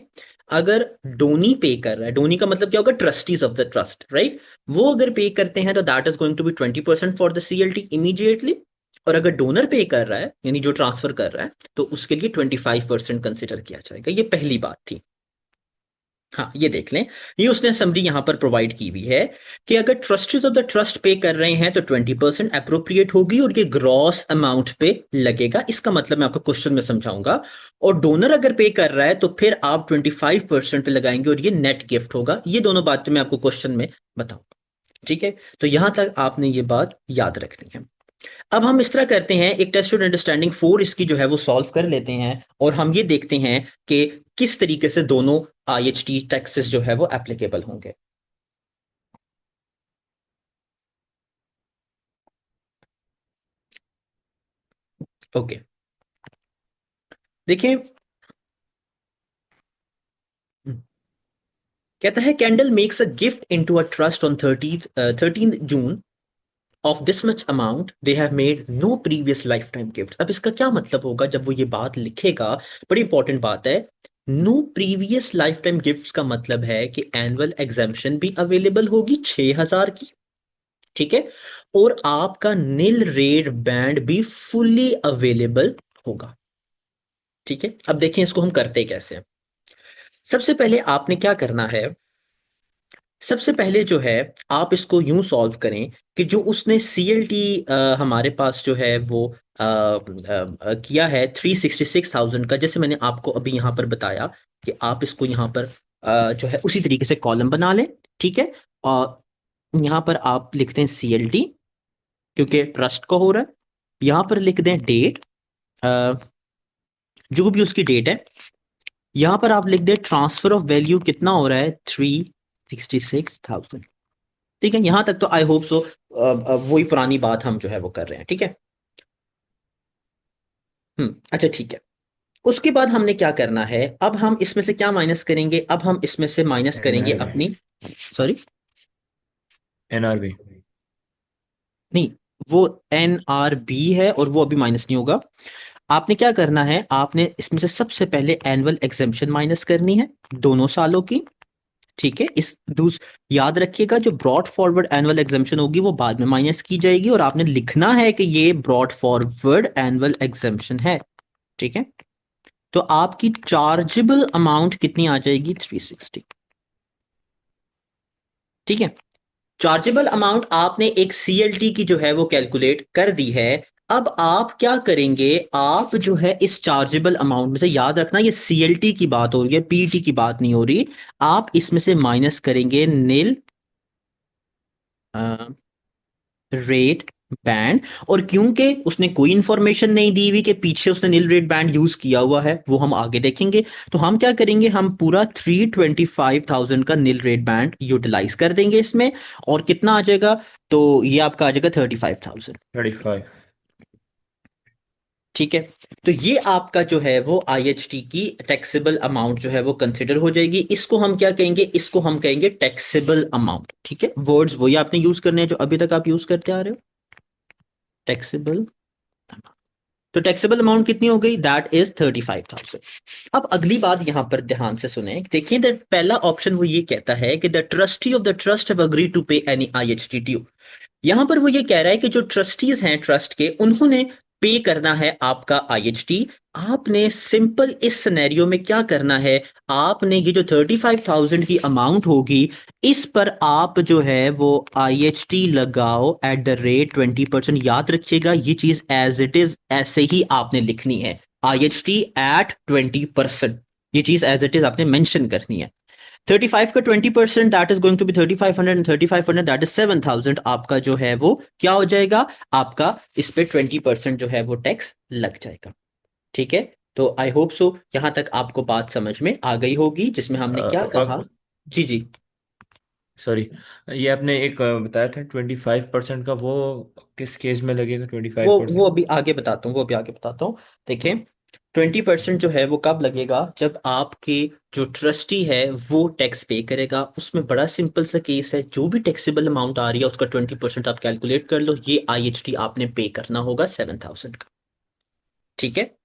अगर डोनी पे कर रहा है, डोनी का मतलब क्या होगा? Trustees of the trust, right? वो अगर पे करते हैं तो that is going to be 20% for the CLT immediately. और अगर डोनर पे कर रहा है यानी जो ट्रांसफर कर रहा है तो उसके लिए 25% कंसिडर किया जाएगा। ये पहली बात थी। हाँ, ये देख लें, ये उसने समरी यहां पर प्रोवाइड की हुई है कि अगर ट्रस्टीज ऑफ द ट्रस्ट पे कर रहे हैं तो 20% अप्रोप्रिएट होगी और ये ग्रॉस अमाउंट पे लगेगा। इसका मतलब मैं आपको क्वेश्चन में समझाऊंगा। और डोनर अगर पे कर रहा है तो फिर आप 25% पे लगाएंगे और ये नेट गिफ्ट होगा। ये दोनों बातें मैं आपको क्वेश्चन में बताऊंगा। ठीक है, तो यहां तक आपने ये बात याद रखनी है। अब हम इस तरह करते हैं, एक टेस्ट अंडरस्टैंडिंग 4 इसकी जो है वो सॉल्व कर लेते हैं और हम ये देखते हैं कि किस तरीके से दोनों आईएचटी टैक्सेस जो है वो एप्लीकेबल होंगे। ओके, देखिए, कहता है Kendall makes a gift into a trust on 13 June of this much amount they have made no previous lifetime gift. अब इसका क्या मतलब होगा जब वो ये बात लिखेगा? बड़ी इंपॉर्टेंट बात है। No previous lifetime gift का मतलब है कि एनुअल एग्जाम्पशन भी अवेलेबल होगी 6,000 की। ठीक है, और आपका नील रेट बैंड भी फुल्ली अवेलेबल होगा। ठीक है, अब देखें इसको हम करते कैसे हैं। सबसे पहले आपने क्या करना है, सबसे पहले जो है आप इसको यूं सॉल्व करें कि जो उसने सीएलटी हमारे पास जो है वो किया है 366,000 का, जैसे मैंने आपको अभी यहां पर बताया कि आप इसको यहां पर जो है उसी तरीके से कॉलम बना लें। ठीक है, और यहां पर आप लिखते हैं सीएलटी क्योंकि ट्रस्ट का हो रहा है। यहां पर लिख दें डेट, जो भी उसकी डेट है। यहां पर आप लिख दें ट्रांसफर ऑफ वैल्यू कितना हो रहा है, 366,000। ठीक है, यहां तक तो आई होप सो वही पुरानी बात हम जो है वो कर रहे हैं। ठीक है, अच्छा ठीक है। उसके बाद हमने क्या करना है, अब हम इसमें से क्या माइनस करेंगे? अब हम इसमें से माइनस करेंगे एनआरबी। अपनी, सॉरी, एनआरबी। नहीं, वो एन आर बी है और वो अभी माइनस नहीं होगा। आपने क्या करना है, आपने इसमें से सबसे पहले एनुअल एग्जेम्पशन माइनस करनी है दोनों सालों की। ठीक है, इस दूस याद रखिएगा जो ब्रॉड फॉरवर्ड एनुअल एग्जामेशन होगी वो बाद में माइनस की जाएगी और आपने लिखना है कि ये ब्रॉड फॉरवर्ड एनुअल एग्जामेशन है। ठीक है, तो आपकी चार्जेबल अमाउंट कितनी आ जाएगी, 360। ठीक है, चार्जेबल अमाउंट आपने एक सीएलटी की जो है वो कैलकुलेट कर दी है। अब आप क्या करेंगे, आप जो है इस चार्जेबल अमाउंट में से, याद रखना ये सीएलटी की बात हो रही है, पीटी की बात नहीं हो रही। आप इसमें से माइनस करेंगे नील रेट बैंड। और क्योंकि उसने कोई इंफॉर्मेशन नहीं दी हुई कि पीछे उसने नील रेट बैंड यूज किया हुआ है, वो हम आगे देखेंगे। तो हम क्या करेंगे, हम पूरा 325,000 का नील रेट बैंड यूटिलाइज कर देंगे इसमें। और कितना आ जाएगा, तो ये आपका आ जाएगा 35,000। 35। ठीक है, तो ये आपका जो है वो आईएचटी की टैक्सेबल अमाउंट जो है वो कंसिडर हो जाएगी। इसको हम क्या कहेंगे, इसको हम कहेंगे टैक्सेबल अमाउंट। ठीक है, वर्ड्स वही आपने यूज करने हैं जो अभी तक आप यूज करते आ रहे हो, टैक्सेबल। तो टैक्सेबल अमाउंट कितनी हो गई, दैट इज 35,000। अब अगली बात यहां पर ध्यान से सुने, देखिए पहला ऑप्शन वो ये कहता है कि the trustee of the trust have agreed to pay any IHT due. यहां पर वो ये कह रहा है कि जो ट्रस्टीज हैं ट्रस्ट के, उन्होंने पे करना है आपका आईएचटी। आपने सिंपल इस सिनेरियो में क्या करना है, आपने ये जो 35,000 की अमाउंट होगी इस पर आप जो है वो आईएचटी लगाओ एट द रेट 20%। याद रखिएगा ये चीज एज इट इज ऐसे ही आपने लिखनी है, आईएचटी एट 20%। ये चीज एज इट इज आपने मेंशन करनी है। 35 का 20% that is going to be 3500 and 3500 that is 7000। आपका जो है वो क्या हो जाएगा, आपका इस पे 20% जो है वो टैक्स लग जाएगा। ठीक है, तो आई होप सो यहां तक आपको बात समझ में आ गई होगी, जिसमें हमने क्या कहा। जी जी। सॉरी, ये आपने एक बताया था 25% का, वो किस केस में लगेगा ट्वेंटी फाइव वो परसेंट अभी आगे बताता हूँ, वो अभी आगे बताता हूँ। देखिए, 20% जो है वो कब लगेगा, जब आपके जो ट्रस्टी है वो टैक्स पे करेगा। उसमें बड़ा सिंपल सा केस है, जो भी टैक्सेबल अमाउंट आ रही है उसका 20% आप कैलकुलेट कर लो। ये आईएचटी आपने पे करना होगा 7000 का। ठीक है,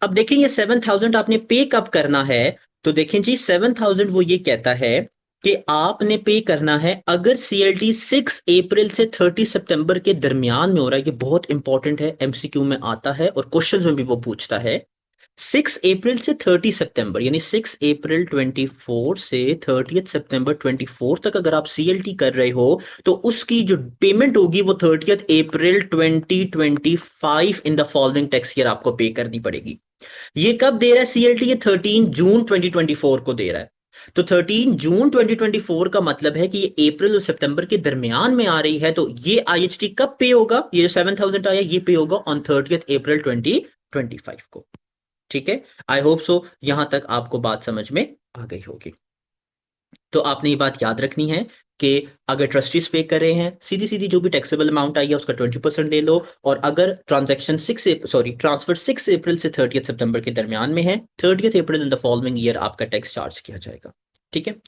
अब देखें ये 7000 आपने पे कब करना है। तो देखें जी, 7000 वो ये कहता है कि आपने पे करना है अगर सीएलटी 6 अप्रैल से 30 सितंबर के दरमियान में हो रहा है। ये बहुत इंपॉर्टेंट है, एमसीक्यू में आता है और क्वेश्चंस में भी वो पूछता है। 6 अप्रैल से 30 सितंबर, यानी 6 अप्रैल 24 से 30 सितंबर 24 तक अगर आप सीएलटी कर रहे हो, तो उसकी जो पेमेंट होगी वो 30 अप्रैल 2025 in the following tax year आपको पे करनी पड़ेगी। ये कब दे रहा है सीएलटी, ये 13 जून 2024 को दे रहा है। तो 13 जून 2024 का मतलब है कि ये अप्रैल और सितंबर के दरमियान में आ रही है। तो ये आईएचटी कब पे होगा, ये जो 7000 आया ये पे होगा ऑन 30 अप्रैल 2025 को। ठीक है, आई होप सो यहां तक आपको बात समझ में आ गई होगी। तो आपने ये बात याद रखनी है कि अगर ट्रस्टीज पे कर रहे हैं, सीधी सीधी जो भी टैक्सेबल अमाउंट आई है उसका 20% ले लो। और अगर ट्रांजैक्शन ट्रांसफर 6 अप्रैल से 30 सितंबर के दरमियान में है, 30 अप्रैल इन द फॉलोइंग ईयर आपका टैक्स चार्ज किया जाएगा। ठीक है,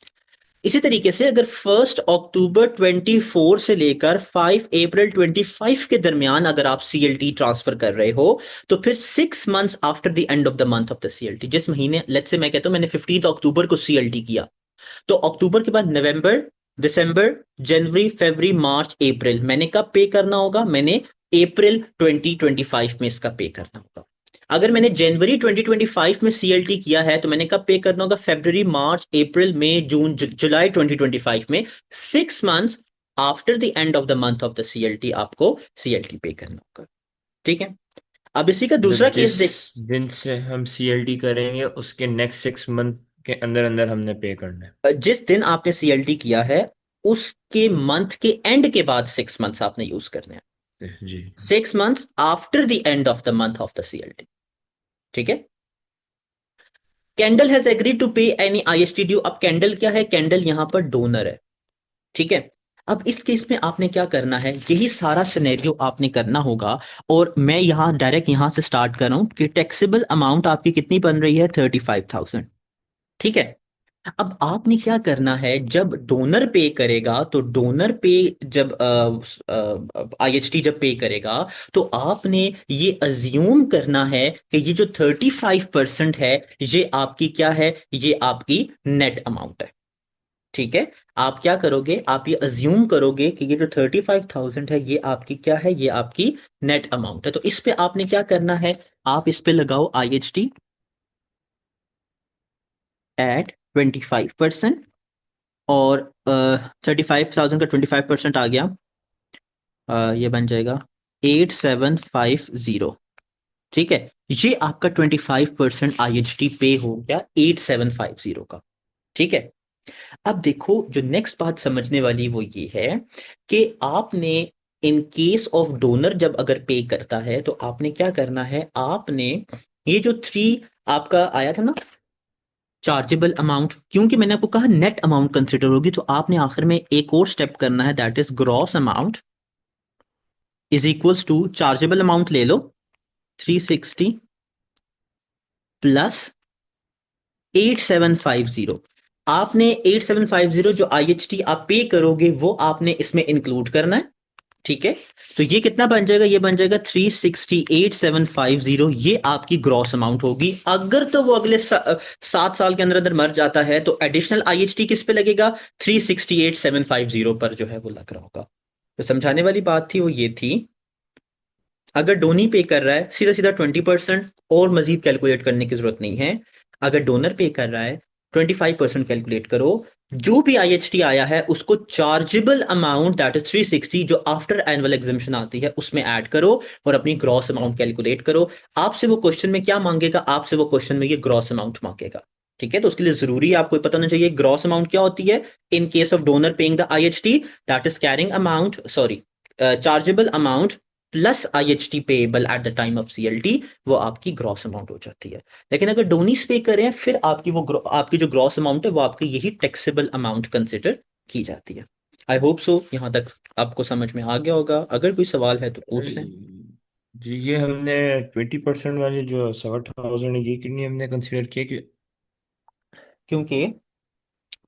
इसी तरीके से अगर 1 अक्टूबर 24 से लेकर 5 अप्रैल 25 के दरमियान अगर आप सीएलटी ट्रांसफर कर रहे हो, तो फिर 6 months after the end of the month of the CLT, जिस महीने, लेट्स से मैं कहता हूं मैंने 15 अक्टूबर को सीएलटी किया, तो अक्टूबर के बाद नवंबर, दिसंबर, जनवरी, फरवरी, मार्च, अप्रैल, मैंने कब पे करना होगा, मैंने अप्रैल 2025 में इसका पे करना होगा। अगर मैंने जनवरी 2025 में सीएलटी किया है तो मैंने कब पे करना होगा, फरवरी, मार्च, अप्रैल, मई, जून, जुलाई 2025 में। 6 months after the end of the month of the CLT आपको सीएलटी पे करना होगा। ठीक है, अब इसी का दूसरा मतलब केस जिस देख। दिन से हम सीएलडी करेंगे उसके नेक्स्ट 6 मंथ के अंदर अंदर हमने पे करना जिस दिन आपने सीएलटी किया है उसके मंथ के एंड के बाद 6 मंथ्स आपने यूज करने हैं। है जी। 6 months after the end of the month of the CLT. ठीक है, candle has agreed to pay any IST due. अब कैंडल क्या है, कैंडल यहां पर डोनर है। ठीक है, अब इस केस में आपने क्या करना है, यही सारा सिनेरियो आपने करना होगा। और मैं यहां डायरेक्ट यहां से स्टार्ट कर रहा हूं कि टैक्सेबल अमाउंट आपकी कितनी बन रही है, 35,000। ठीक है, अब आपने क्या करना है, जब डोनर पे करेगा तो डोनर पे जब आईएचटी जब पे करेगा, तो आपने ये अज्यूम करना है कि ये जो 35% है ये आपकी क्या है, ये आपकी नेट अमाउंट है। ठीक है, आप क्या करोगे, आप ये अज्यूम करोगे कि ये जो 35,000 है ये आपकी क्या है, ये आपकी नेट अमाउंट है। तो इस पे आपने क्या करना है, आप इस पे लगाओ आईएचटी एट 25%। और 35,000 का 25% आ गया, ये बन जाएगा 8750। ठीक है, ये आपका 25% आईएचटी पे हो गया 8750 का। ठीक है, अब देखो जो नेक्स्ट बात समझने वाली वो ये है कि आपने इन केस ऑफ डोनर जब अगर पे करता है तो आपने क्या करना है, आपने ये जो थ्री आपका आया था ना चार्जेबल अमाउंट, क्योंकि मैंने आपको कहा नेट अमाउंट कंसिडर होगी, तो आपने आखिर में एक और स्टेप करना है, that is gross amount is equals to chargeable amount ले लो 360 प्लस 8750। आपने 8750 जो आईएचटी आप पे करोगे वो आपने इसमें इंक्लूड करना है। ठीक है, तो ये कितना बन जाएगा, ये बन जाएगा 368,750। ये आपकी ग्रॉस अमाउंट होगी। अगर तो वो अगले 7 साल के अंदर अंदर मर जाता है तो एडिशनल आईएचटी किस पे लगेगा, 368,750 पर जो है वो लग रहा होगा। तो समझाने वाली बात थी वो ये थी, अगर डोनी पे कर रहा है सीधा सीधा 20%, और मजीद कैलकुलेट करने की जरूरत नहीं है। अगर डोनर पे कर रहा है 25% कैलकुलेट करो। जो भी आईएचटी आया है उसको चार्जेबल अमाउंट दैट इज 360 जो आफ्टर एनुअल एग्जामिशन आती है उसमें ऐड करो और अपनी ग्रॉस अमाउंट कैलकुलेट करो। आपसे वो क्वेश्चन में क्या मांगेगा, आपसे वो क्वेश्चन में ये ग्रॉस अमाउंट मांगेगा। ठीक है, तो उसके लिए जरूरी है आपको पता होना चाहिए ग्रॉस अमाउंट क्या होती है। In case of donor paying the IHT, that is carrying amount, sorry, chargeable amount plus IHT payable at the time of CLT, वो आपकी ग्रॉस अमाउंट हो जाती है। लेकिन अगर डोनीज पे करें फिर आपकी आपकी जो ग्रॉस अमाउंट है वो आपकी यही टैक्सेबल अमाउंट कंसिडर की जाती है। आई होप सो यहां तक आपको समझ में आ गया होगा। अगर कोई सवाल है तो पूछ लें। जी, ये हमने 20% वाले जो 7,000 है, ये कितनी हमने कंसिडर किया कि। क्योंकि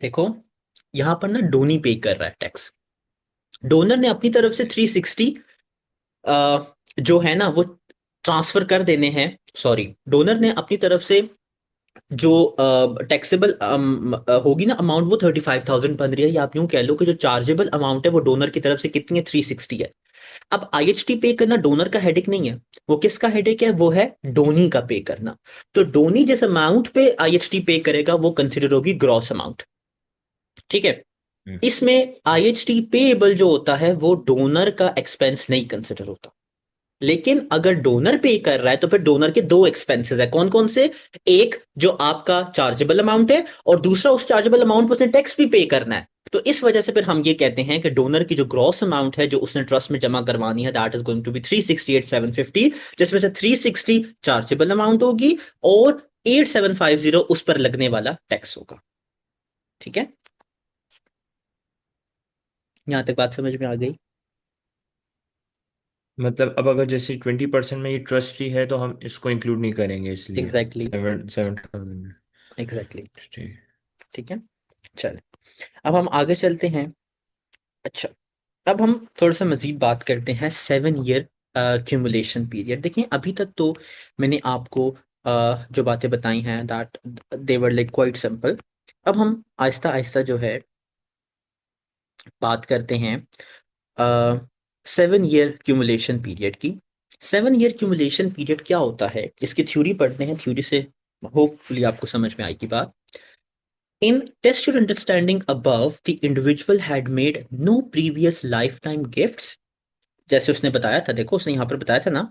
देखो, यहां पर ना डोनी पे कर रहा है टैक्स। डोनर ने अपनी तरफ से 360 जो है ना वो ट्रांसफर कर देने हैं। सॉरी, डोनर ने अपनी तरफ से जो टैक्सेबल होगी ना अमाउंट वो 35,000 बन रही है, या आप यूं कह लो कि जो चार्जेबल अमाउंट है वो डोनर की तरफ से कितनी है, 360 है। अब आईएचटी पे करना डोनर का हेडेक नहीं है, वो किसका हेडेक है, वो है डोनी का पे करना। तो डोनी जिस अमाउंट पे आईएचटी पे करेगा वो कंसिडर होगी ग्रॉस अमाउंट। ठीक है, हम्म। इसमें आईएचटी पेएबल जो होता है वो डोनर का एक्सपेंस नहीं कंसिडर होता। लेकिन अगर डोनर पे कर रहा है तो फिर डोनर के दो एक्सपेंसेस है, कौन कौन से, एक जो आपका चार्जेबल अमाउंट है और दूसरा उस चार्जेबल अमाउंट पर उसने टैक्स भी पे करना है। तो इस वजह से फिर हम ये कहते हैं कि डोनर की जो ग्रॉस अमाउंट है जो उसने ट्रस्ट में जमा करवानी है, that is going to be 368,750, जिसमें से 360 चार्जेबल अमाउंट होगी और 8,750 उस पर लगने वाला टैक्स होगा। ठीक है, यहां तक बात समझ में आ गई। मतलब अब अगर जैसे 20% में ये ट्रस्ट ही है तो हम इसको इंक्लूड नहीं करेंगे, इसलिए एग्जैक्टली, 7,000। एग्जैक्टली। ठीक। ठीक है, चले, अब हम आगे चलते हैं। अच्छा, अब हम थोड़ा सा मजीद बात करते हैं 7 ईयर क्यूमुलेशन पीरियड। देखिए अभी तक तो मैंने आपको जो बातें बताई हैं that they were like quite simple. अब हम आहिस्ता आहिस्ता जो है बात करते हैं 7 ईयर क्यूमुलेशन पीरियड की। 7 ईयर क्यूमुलेशन पीरियड क्या होता है, इसकी थ्योरी पढ़ते हैं, थ्योरी से होपफुली आपको समझ में आएगी बात। In test your understanding above, the individual had made no previous lifetime gifts। जैसे उसने बताया था, देखो उसने यहाँ पर बताया था ना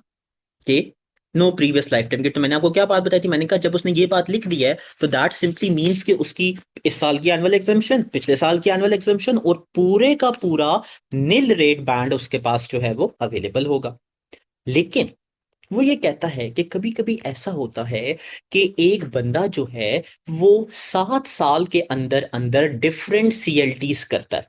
कि no previous lifetime gift. तो मैंने आपको क्या बात बताई थी, मैंने कहा जब उसने ये बात लिख दी है तो दैट सिंपली मींस कि उसकी इस साल की एनुअल एग्जाम्पशन, पिछले साल की एनुअल एग्जाम्पशन और पूरे का पूरा निल रेट बैंड उसके पास जो है वो अवेलेबल होगा। लेकिन वो ये कहता है कि कभी कभी ऐसा होता है कि एक बंदा जो है वो 7 साल के अंदर अंदर डिफरेंट सीएलटीज करता है।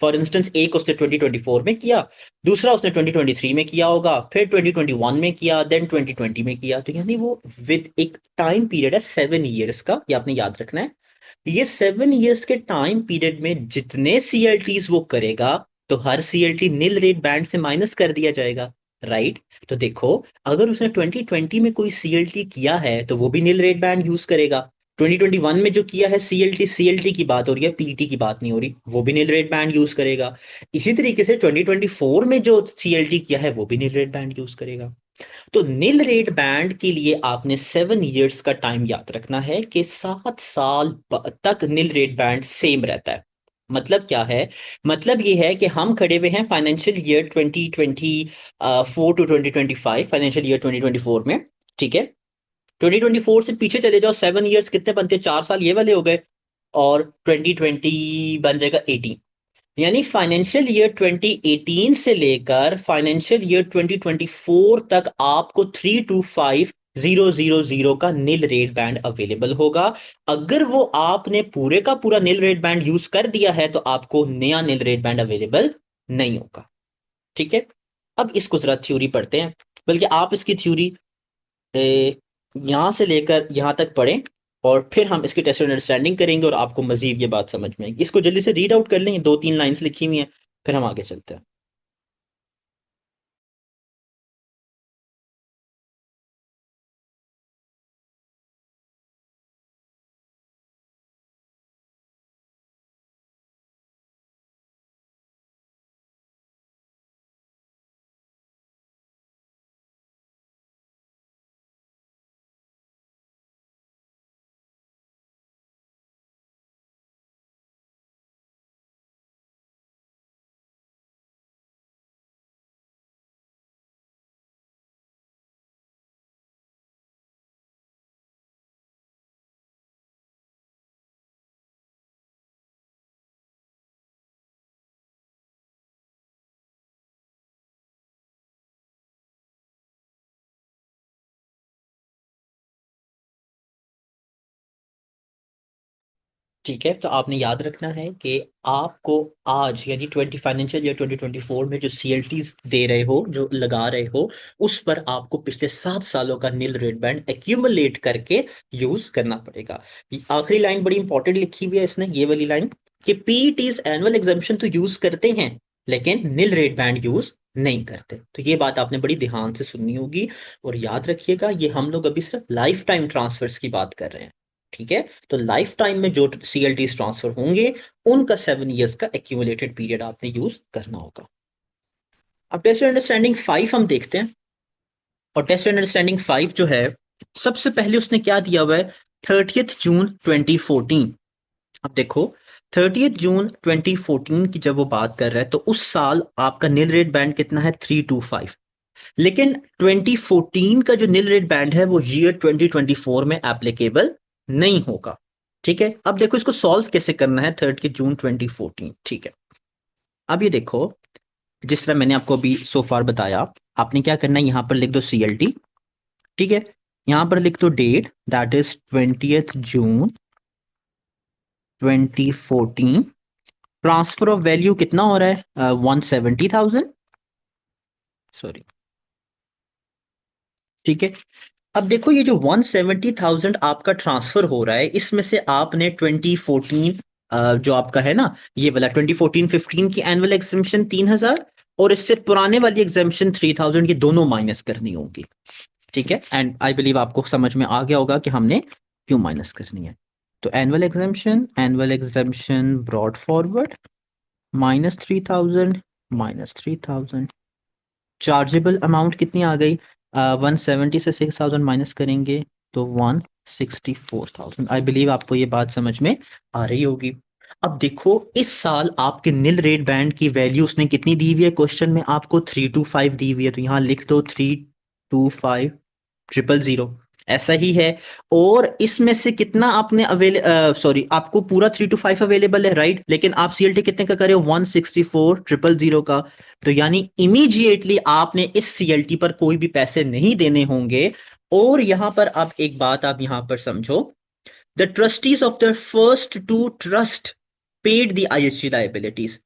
फॉर इंस्टेंस एक उसने 2024 में किया, दूसरा उसने 2023 में किया होगा, फिर 2021 में किया, देन 2020 में किया। तो यानी वो विद एक टाइम पीरियड है 7 ईयर्स का, ये आपने याद रखना है। ये 7 ईयर्स के टाइम पीरियड में जितने सीएलटीज वो करेगा तो हर सीएलटी निल रेट बैंड से माइनस कर दिया जाएगा, राइट। तो देखो, अगर उसने 2020 में कोई सीएलटी किया है तो वो भी निल रेट बैंड यूज करेगा। 2021 में जो किया है सीएलटी, सीएलटी की बात हो रही है, पीटी की बात नहीं हो रही, वो भी निल रेट बैंड यूज करेगा। इसी तरीके से 2024 में जो सीएलटी किया है वो भी निल रेट बैंड यूज करेगा। तो निल रेट बैंड के लिए आपने 7 ईयर्स का टाइम याद रखना है कि 7 साल तक निल रेट बैंड सेम रहता है। मतलब क्या है, मतलब ये है कि हम खड़े हुए हैं financial year 2024 to 2025, financial year 2024 में। ठीक है, 2024 से पीछे चले जाओ, 7 ईयर्स कितने बनते हैं, 4 साल ये वाले हो गए, और 2020 बन जाएगा 18। यानी फाइनेंशियल ईयर 2018 से लेकर फाइनेंशियल ईयर 2024 तक आपको 325,000 का निल रेट बैंड अवेलेबल होगा। अगर वो आपने पूरे का पूरा निल रेट बैंड यूज कर दिया है तो आपको नया निल रेट बैंड अवेलेबल नहीं होगा। ठीक है, अब इसको जरा थ्योरी पढ़ते हैं, बल्कि आप इसकी थ्योरी यहां से लेकर यहां तक पढ़ें और फिर हम इसकी टेस्ट अंडरस्टैंडिंग करेंगे और आपको मजीद ये बात समझ में आएगी। इसको जल्दी से रीड आउट कर लेंगे, 2-3 लाइंस लिखी हुई हैं, फिर हम आगे चलते हैं। ठीक है, तो आपने याद रखना है कि आपको आज यानी 20 फाइनेंशियल ईयर 2024 में जो सीएलटीज दे रहे हो, जो लगा रहे हो, उस पर आपको पिछले 7 सालों का नील रेट बैंड एक्यूमुलेट करके यूज करना पड़ेगा। ये आखिरी लाइन बड़ी इंपॉर्टेंट लिखी हुई है इसने, ये वाली लाइन, कि पीईटीज एनुअल एग्जामिशन तो यूज करते हैं लेकिन नील रेट बैंड यूज नहीं करते। तो ये बात आपने बड़ी ध्यान से सुननी होगी और याद रखिएगा, ये हम लोग अभी सिर्फ लाइफ टाइम ट्रांसफर्स की बात कर रहे हैं। ठीक है, तो लाइफ टाइम में जो सीएलटीज ट्रांसफर होंगे उनका 7 इयर्स का एक्यूमुलेटेड पीरियड आपने यूज करना होगा। अब टेस्ट अंडरस्टैंडिंग 5 हम देखते हैं। और टेस्ट अंडरस्टैंडिंग 5 जो है, सबसे पहले उसने क्या दिया हुआ है, 30 जून 2014। अब देखो, 30 जून 2014 की जब वो बात कर रहा है तो उस साल आपका निल रेट बैंड कितना है, 325। लेकिन 2014 का जो निल रेट बैंड है वो ईयर 2024 में एप्लीकेबल नहीं होगा। ठीक है, अब देखो इसको सॉल्व कैसे करना है, 30 जून 2014। ठीक है, अब ये देखो, जिस तरह मैंने आपको अभी सो फार बताया, आपने क्या करना है, यहां पर लिख दो सीएलटी। ठीक है, यहां पर लिख दो date, that is 20 June 2014। Transfer of value कितना हो रहा है, 170,000, सॉरी। ठीक है, अब देखो ये जो 170,000 आपका ट्रांसफर हो रहा है, इसमें से आपने 2014 जो आपका है ना, ये वाला 2014-15 की एनुअल एग्जामिशन 3,000 और इससे पुराने वाली एग्जामिशन 3,000, ये दोनों माइनस करनी होगी। ठीक है, एंड आई बिलीव आपको समझ में आ गया होगा कि हमने क्यों माइनस करनी है। तो annual exemption brought forward -3,000। Chargeable amount कितनी आ गई, 170 से 6,000 माइनस करेंगे तो 164,000। आई बिलीव आपको ये बात समझ में आ रही होगी। अब देखो, इस साल आपके निल रेट बैंड की वैल्यू उसने कितनी दी हुई है, क्वेश्चन में आपको 325 दी हुई है, तो यहां लिख दो 325,000। ऐसा ही है। और इसमें से कितना आपने सॉरी, आपको पूरा 325 अवेलेबल है, राइट, लेकिन आप सीएलटी कितने का करे हो, 164,000 का। तो यानी इमीडिएटली आपने इस सीएलटी पर कोई भी पैसे नहीं देने होंगे। और यहां पर आप एक बात आप यहां पर समझो, the trustees of the first two trust paid the IHT liabilities.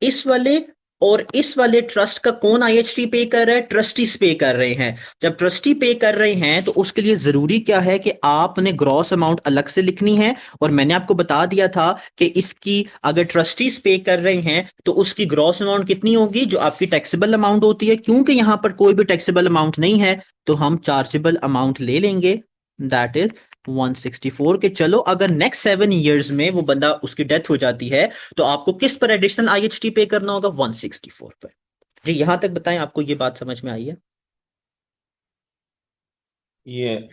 इस वाले और इस वाले ट्रस्ट का कौन आईएचटी पे कर रहा है, ट्रस्टीज पे कर रहे हैं। जब ट्रस्टी पे कर रहे हैं तो उसके लिए जरूरी क्या है कि आपने ग्रॉस अमाउंट अलग से लिखनी है। और मैंने आपको बता दिया था कि इसकी अगर ट्रस्टीज पे कर रहे हैं तो उसकी ग्रॉस अमाउंट कितनी होगी, जो आपकी टैक्सेबल अमाउंट होती है। क्योंकि यहां पर कोई भी टैक्सेबल अमाउंट नहीं है तो हम चार्जेबल अमाउंट ले लेंगे, दैट इज 164 के। चलो, अगर नेक्स्ट 7 इयर्स में वो बंदा उसकी डेथ हो जाती है तो आपको किस पर एडिशनल आईएचटी पे करना होगा, 164 पर। जी, यहां तक बताएं, आपको ये बात समझ में आई है। ये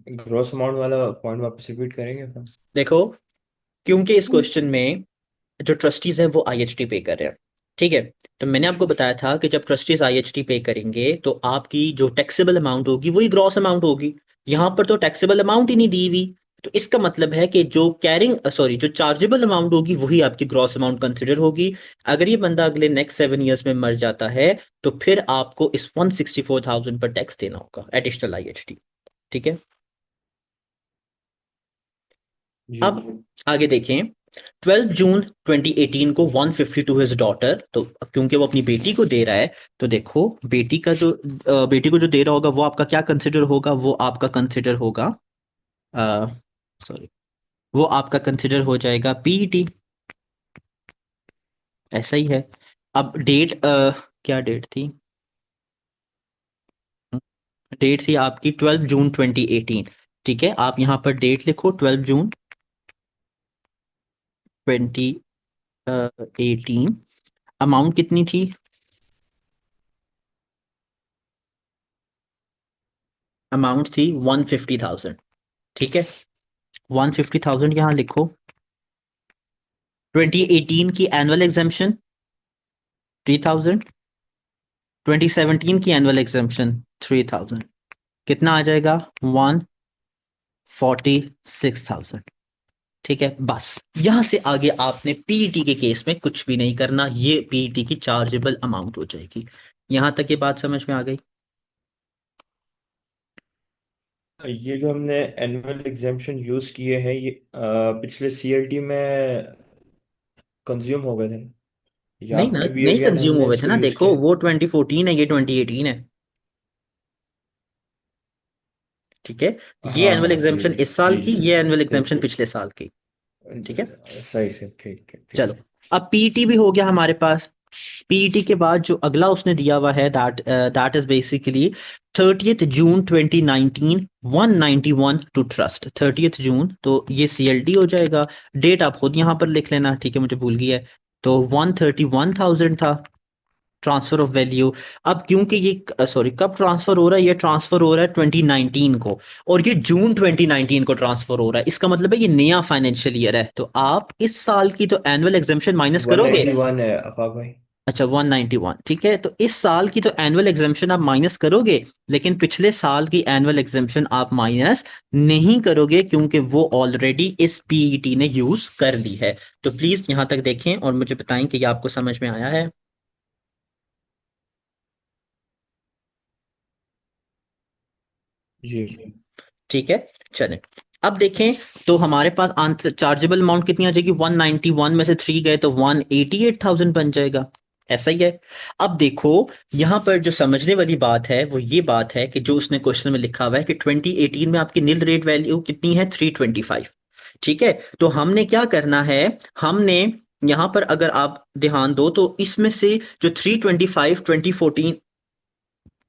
ग्रॉस अमाउंट वाला पॉइंट वापस रिपीट करेंगे फिर? देखो, क्योंकि इस क्वेश्चन में जो ट्रस्टीज हैं वो आईएचटी पे कर रहे हैं। ठीक है, तो मैंने आपको बताया था कि जब ट्रस्टीज आईएचटी पे करेंगे तो आपकी जो टैक्सेबल अमाउंट होगी वही ग्रॉस अमाउंट होगी। यहां पर तो टैक्सेबल अमाउंट ही नहीं दी हुई, तो इसका मतलब है कि जो जो चार्जेबल अमाउंट होगी वही आपकी ग्रॉस अमाउंट कंसिडर होगी। अगर ये बंदा अगले नेक्स्ट 7 इयर्स में मर जाता है तो फिर आपको इस 164,000 पर टैक्स देना होगा, एडिशनल आईएचटी। ठीक है, जी। अब आगे देखें। 12 जून 2018 को 150 टू हिज डॉटर, तो अब क्योंकि वो अपनी बेटी को दे रहा है, तो देखो बेटी का जो बेटी को जो दे रहा होगा वो आपका क्या कंसिडर होगा, वो आपका कंसिडर होगा, सॉरी, वो आपका कंसिडर हो जाएगा पीईटी। ऐसा ही है। अब डेट, क्या डेट थी, डेट थी आपकी 12 जून 2018। ठीक है, आप यहां पर डेट लिखो, 12 जून 2018। अमाउंट कितनी थी, अमाउंट थी 150,000। ठीक है, 150,000 यहां लिखो। 2018 की एनुअल एग्जाम्शन 3,000, 2017 की एनुअल एग्जाम्शन 3,000, कितना आ जाएगा, 146,000। ठीक है, बस यहां से आगे आपने पीईटी के केस में कुछ भी नहीं करना, ये पीईटी की चार्जेबल अमाउंट हो जाएगी। यहां तक ये बात समझ में आ गई। ये जो हमने एनुअल एग्जामेशन यूज किए हैं, ये पिछले सीएलटी में कंज्यूम हो गए थे। यहाँ नहीं ना, पे भी नहीं अगेन कंज्यूम हमने हुए थे इसको ना, यूज देखो किया। वो 2014 है, ये 2018 है। ठीक है। ये हाँ एनुअल हाँ जी एग्जामेशन जी इस साल जी की, जी। ये एनुअल एग्जामेशन बिल्कुल। पिछले साल की। ठीक है। सही से, ठीक ठीक ठीक। चलो, अब पीईटी भी हो गया हमारे पास। पीईटी के बाद जो अगला उसने दिया हुआ है, that is basically 30th June 2019, 191 to trust. 30th June, तो ये सीएलटी हो जाएगा। डेट आप खुद यहाँ पर लिख लेना, ठीक है, मुझे भूल गई है। तो 131,000 था ट्रांसफर ऑफ वैल्यू। अब क्योंकि ये सॉरी, कब ट्रांसफर हो रहा है, ये ट्रांसफर हो रहा है 2019 को, और ये जून 2019 को ट्रांसफर हो रहा है। इसका मतलब है ये नया फाइनेंशियल ईयर है, तो आप इस साल की तो एनुअल एग्जामेशन माइनस करोगे। 191 है अफाक भाई। अच्छा, 191, ठीक है, तो इस साल की तो एनुअल एग्जामेशन आप माइनस करोगे, लेकिन पिछले साल की एनुअल एग्जामेशन आप माइनस नहीं करोगे, क्योंकि वो ऑलरेडी इस पीईटी ने यूज कर ली है। तो प्लीज यहां तक देखें और मुझे बताएं कि ये आपको समझ में आया है। जी। ठीक है, चलें। अब देखें, तो हमारे पास आंसर चार्जेबल अमाउंट कितनी आ जाएगी, 191 में से 3 गए तो 188,000 बन जाएगा। ऐसा ही है। अब देखो, यहां पर जो समझने वाली बात है वो ये बात है कि जो उसने क्वेश्चन में लिखा हुआ है कि 2018 में आपकी निल रेट वैल्यू कितनी है, 325। ठीक है, तो हमने क्या करना है, हमने यहां पर अगर आप ध्यान दो तो इसमें से जो 325 2014,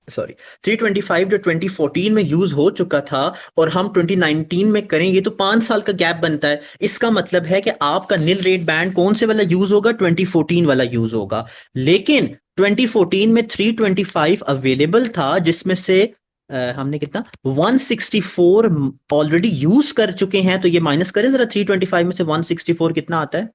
सॉरी, 325 जो 2014 में यूज हो चुका था और हम 2019 में करेंगे, तो 5 साल का गैप बनता है। इसका मतलब है कि आपका निल रेट बैंड कौन से वाला यूज होगा, 2014 वाला यूज होगा। लेकिन 2014 में 325 अवेलेबल था, जिसमें से हमने कितना 164 ऑलरेडी यूज कर चुके हैं। तो ये माइनस करें जरा, 325 में से 164 कितना आता है।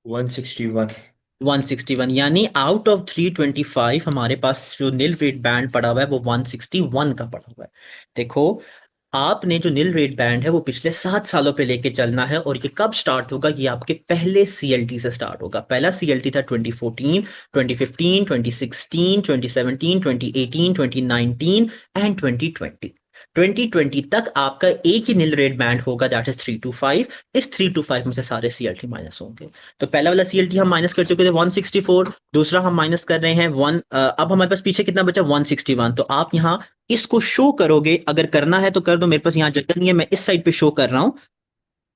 161। 161, यानी आउट ऑफ 325 हमारे पास जो निल रेट बैंड पड़ा हुआ है वो 161 का पड़ा हुआ है। देखो, आपने जो निल रेट बैंड है वो पिछले 7 सालों पे लेके चलना है, और ये कब स्टार्ट होगा, ये आपके पहले सीएलटी से स्टार्ट होगा। पहला सीएलटी था 2014, 2015, 2016, 2017, 2018, 2019 एंड 2020। 2020 तक आपका एक ही निल रेट बैंड होगा, दैट इज 325। इस 325 में से सारे सीएलटी माइनस होंगे। तो पहला वाला सीएलटी हम माइनस कर चुके थे 164, दूसरा हम माइनस कर रहे हैं अब हमारे पास पीछे कितना बचा, 161। तो आप यहाँ इसको शो करोगे, अगर करना है तो कर दो, मेरे पास यहाँ जगह नहीं है, मैं इस साइड पे शो कर रहा हूँ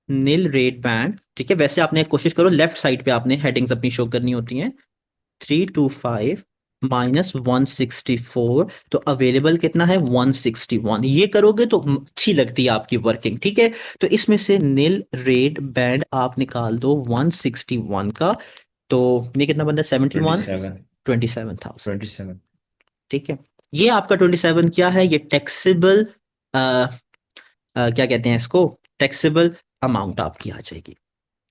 नील रेड बैंड। ठीक है, वैसे आपने कोशिश करो लेफ्ट साइड पे आपने हेडिंग्स अपनी शो करनी होती हैं। 325 माइनस 164, तो अवेलेबल कितना है, 161। ये करोगे तो अच्छी लगती है आपकी वर्किंग। ठीक है, तो इसमें से नील रेड बैंड आप निकाल दो 161 का, तो ये कितना बनता है, 71, 27। 27,000। 27। ठीक है, ये आपका 27 क्या है, ये टैक्सेबल, क्या कहते हैं इसको, टैक्सेबल अमाउंट आपकी आ जाएगी।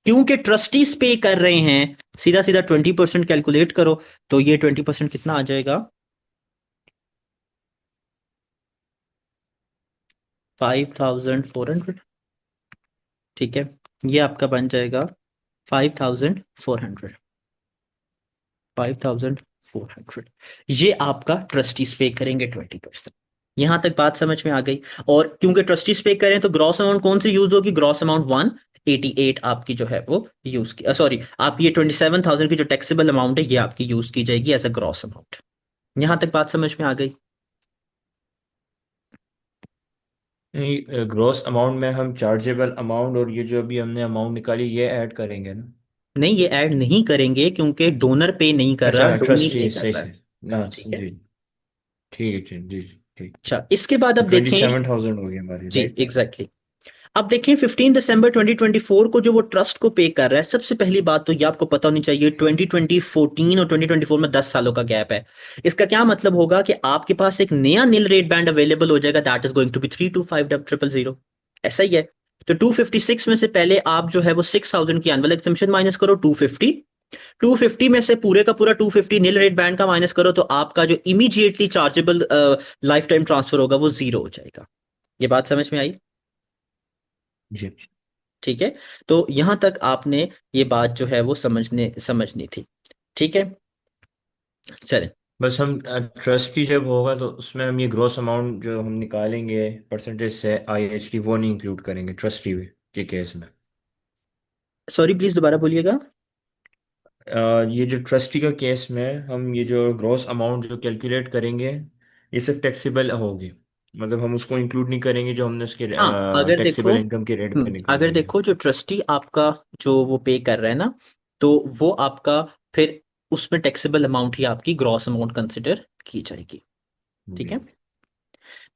क्योंकि ट्रस्टीज पे कर रहे हैं, सीधा सीधा 20% कैलकुलेट करो, तो ये 20% कितना आ जाएगा, 5,400। ठीक है, ये आपका बन जाएगा 5,400। 5,400, ये आपका ट्रस्टीज पे करेंगे 20%। यहां तक बात समझ में आ गई। और क्योंकि ट्रस्टीज पे करें तो ग्रॉस अमाउंट कौन सी यूज होगी, ग्रॉस अमाउंट 188 आपकी जो है वो यूज की, सॉरी, आपकी ये 27,000 की जो टैक्सेबल अमाउंट है ये आपकी यूज की जाएगी एज अ ग्रॉस अमाउंट। यहां तक बात समझ में आ गई। नहीं, ग्रॉस अमाउंट में हम चार्जेबल अमाउंट और ये जो अभी हमने अमाउंट निकाली ये ऐड करेंगे ना। नहीं, ये ऐड नहीं करेंगे, क्योंकि डोनर पे नहीं कर रहा, अच्छा, डोनी पे ट्रस्टी कर सही रहा से। है। ना ठीक है। जी। ठीक है, ठीक जी जी, ठीक। अच्छा, इसके बाद तो अब ट्वेंटी देखें। सेवन थाउजेंड हो गई हमारी, जी, राइट। Exactly exactly. अब देखें 15 दिसंबर 2024 को जो वो ट्रस्ट को पे कर रहा है, सबसे पहली बात तो ये आपको पता होनी चाहिए, 2014 और 2024 में 10 सालों का गैप है। इसका क्या मतलब होगा कि आपके पास एक नया नील रेट बैंड अवेलेबल हो जाएगा, that is going to be 325,000। ऐसा ही है। तो 256 में से पहले आप जो है वो 6,000 की एनुअल एग्जम्पशन माइनस करो, 250। 250 में से पूरे का पूरा 250 नील रेट बैंड का माइनस करो, तो आपका जो immediately chargeable life time transfer होगा वो जीरो हो जाएगा। ये बात समझ में आई। जी। ठीक है, तो यहां तक आपने ये बात जो है वो समझनी थी। ठीक है, चलें। बस हम ट्रस्टी जब होगा तो उसमें हम ये ग्रॉस अमाउंट जो हम निकालेंगे परसेंटेज से आईएचटी, वो नहीं इंक्लूड करेंगे ट्रस्टी के केस में। सॉरी प्लीज दोबारा बोलिएगा। ये जो ट्रस्टी का केस में हम ये जो ग्रॉस अमाउंट जो कैलकुलेट करेंगे, ये सिर्फ टैक्सेबल होगी। मतलब हम उसको इंक्लूड नहीं करेंगे जो हमने उसके हाँ अगर देखो, टैक्सेबल इनकम के रेट पे अगर निकालेंगे। देखो जो ट्रस्टी आपका जो वो पे कर रहा है ना, तो वो आपका फिर उसमें टैक्सेबल अमाउंट ही आपकी ग्रॉस अमाउंट कंसिडर की जाएगी। ठीक जी। है।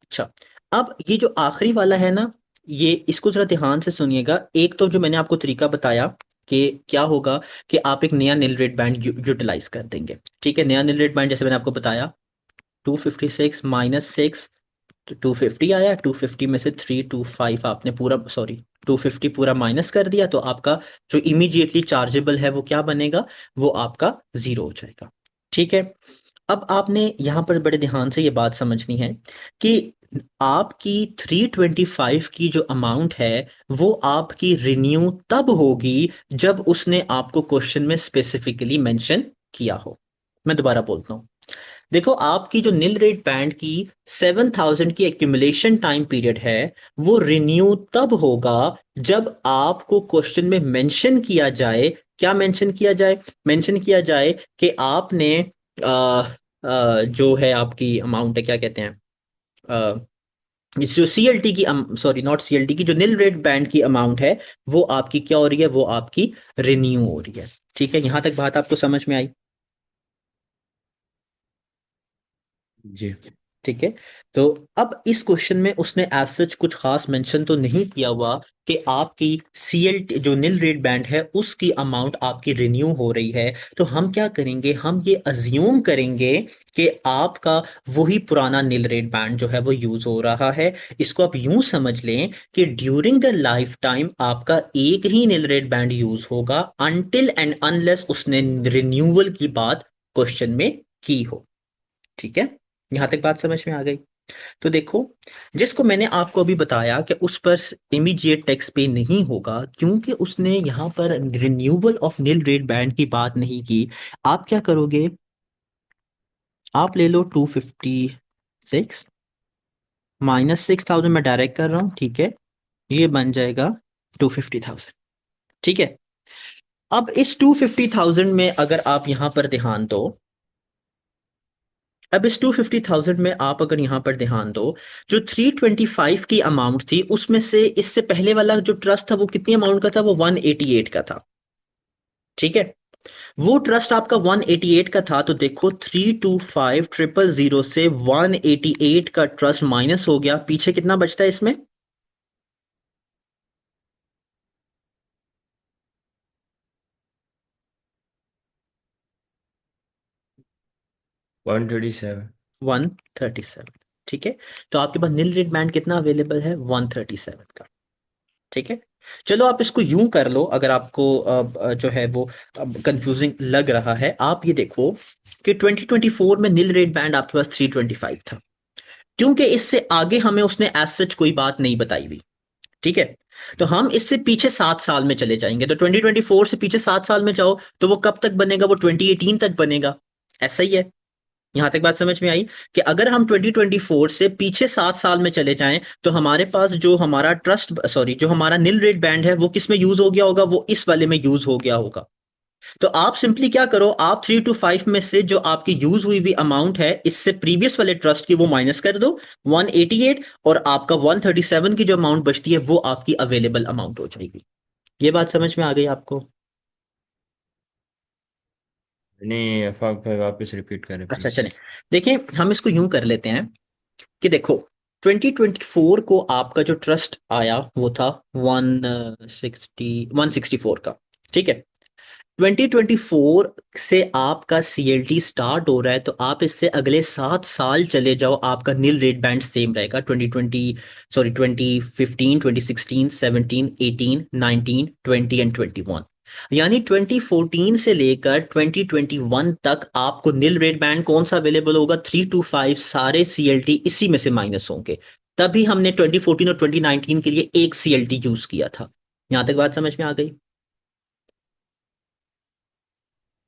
अच्छा, अब ये जो आखिरी वाला है ना, ये इसको जरा ध्यान से सुनिएगा। एक तो जो मैंने आपको तरीका बताया कि क्या होगा कि आप एक नया निल रेट बैंड यूटिलाइज कर देंगे। ठीक है, नया निल रेट बैंड जैसे मैंने आपको बताया, 256 माइनस 6, तो 250 आया। 250 में से 325 आपने पूरा, सॉरी, 250 पूरा माइनस कर दिया, तो आपका जो इमीडिएटली चार्जेबल है वो क्या बनेगा, वो आपका जीरो हो जाएगा। ठीक है। अब आपने यहां पर बड़े ध्यान से ये बात समझनी है कि आपकी 325 की जो अमाउंट है वो आपकी रिन्यू तब होगी जब उसने आपको क्वेश्चन में स्पेसिफिकली मेंशन किया हो। मैं दोबारा बोलता हूं, देखो आपकी जो निल रेट बैंड की 7,000 की एक्यूमुलेशन टाइम पीरियड है, वो रिन्यू तब होगा जब आपको क्वेश्चन में मेंशन किया जाए। क्या मेंशन किया जाए? मेंशन किया जाए कि आपने जो है आपकी अमाउंट है, क्या कहते हैं, जो सीएलटी की, सॉरी नॉट सीएलटी की, जो निल रेट बैंड की अमाउंट है वो आपकी क्या हो रही है, वो आपकी रिन्यू हो रही है। ठीक है, यहां तक बात आपको समझ में आई? जी। ठीक है। तो अब इस क्वेश्चन में उसने एज सच कुछ खास मेंशन तो नहीं किया हुआ कि आपकी सीएल जो निल रेट बैंड है उसकी अमाउंट आपकी रिन्यू हो रही है। तो हम क्या करेंगे, हम ये अज्यूम करेंगे कि आपका वही पुराना निल रेट बैंड जो है वो यूज हो रहा है। इसको आप यूं समझ लें कि ड्यूरिंग द लाइफ टाइम आपका एक ही निल रेट बैंड यूज होगा, अनटिल एंड अनलेस उसने रिन्यूअल की बात क्वेश्चन में की हो। ठीक है, यहां तक बात समझ में आ गई? तो देखो, जिसको मैंने आपको अभी बताया कि उस पर इमीडिएट टैक्स पे नहीं होगा क्योंकि उसने यहां पर renewal of nil rate band की बात नहीं की। आप क्या करोगे, आप ले लो 256 माइनस 6,000, मैं डायरेक्ट कर रहा हूं। ठीक है, ये बन जाएगा 250,000। ठीक है। अब इस 250,000 में अगर आप यहां पर ध्यान दो, अब इस 250,000 में आप अगर यहां पर ध्यान दो, जो 325 की अमाउंट थी उसमें से इससे पहले वाला जो ट्रस्ट था वो कितनी अमाउंट का था, वो 188 का था। ठीक है, वो ट्रस्ट आपका 188 का था, तो देखो 325,000 से 188 का ट्रस्ट माइनस हो गया, पीछे कितना बचता है इसमें? 137। 137। ठीक है, तो आपके पास निल रेट बैंड कितना अवेलेबल है, 137 का। ठीक है, चलो आप इसको यूं कर लो, अगर आपको जो है वो कंफ्यूजिंग लग रहा है। आप ये देखो कि 2024 में निल रेट बैंड आपके पास 325 था, क्योंकि इससे आगे हमें उसने एज सच कोई बात नहीं बताई हुई। ठीक है, तो हम इससे पीछे 7 साल में चले जाएंगे, तो 2024 से पीछे 7 साल में जाओ तो वो कब तक बनेगा, वो 2018 तक बनेगा। ऐसा ही है। यहां तक बात समझ में आई कि अगर हम 2024 से पीछे 7 साल में चले जाएं तो हमारे पास जो हमारा ट्रस्ट, सॉरी, जो हमारा निल रेट बैंड है वो किस में यूज हो गया होगा, वो इस वाले में यूज हो गया होगा। तो आप सिंपली क्या करो, आप 3 to 5 में से जो आपकी यूज हुई हुई अमाउंट है इससे प्रीवियस वाले ट्रस्ट की वो माइनस कर दो, 188, और आपका 137 की जो अमाउंट बचती है वो आपकी अवेलेबल अमाउंट हो जाएगी। ये बात समझ में आ गई आपको? नहीं, अफाक भाई वापस रिपीट करें अच्छा प्लीज। चलें, देखिए हम इसको यूं कर लेते हैं कि देखो 2024 को आपका जो ट्रस्ट आया वो था 164 का। ठीक है, 2024 से आपका सीएलटी स्टार्ट हो रहा है, तो आप इससे अगले 7 साल चले जाओ, आपका नील रेट बैंड सेम रहेगा। 2020, सॉरी, 2015, 2016, 17, 18, 19, 20 एंड 21। यानी 2014 से लेकर 2021 तक आपको नील रेट बैंड कौन सा अवेलेबल होगा, 3 to 5, सारे सीएलटी इसी में से माइनस होंगे। तभी हमने 2014 और 2019 के लिए एक सीएलटी यूज किया था। यहां तक बात समझ में आ गई?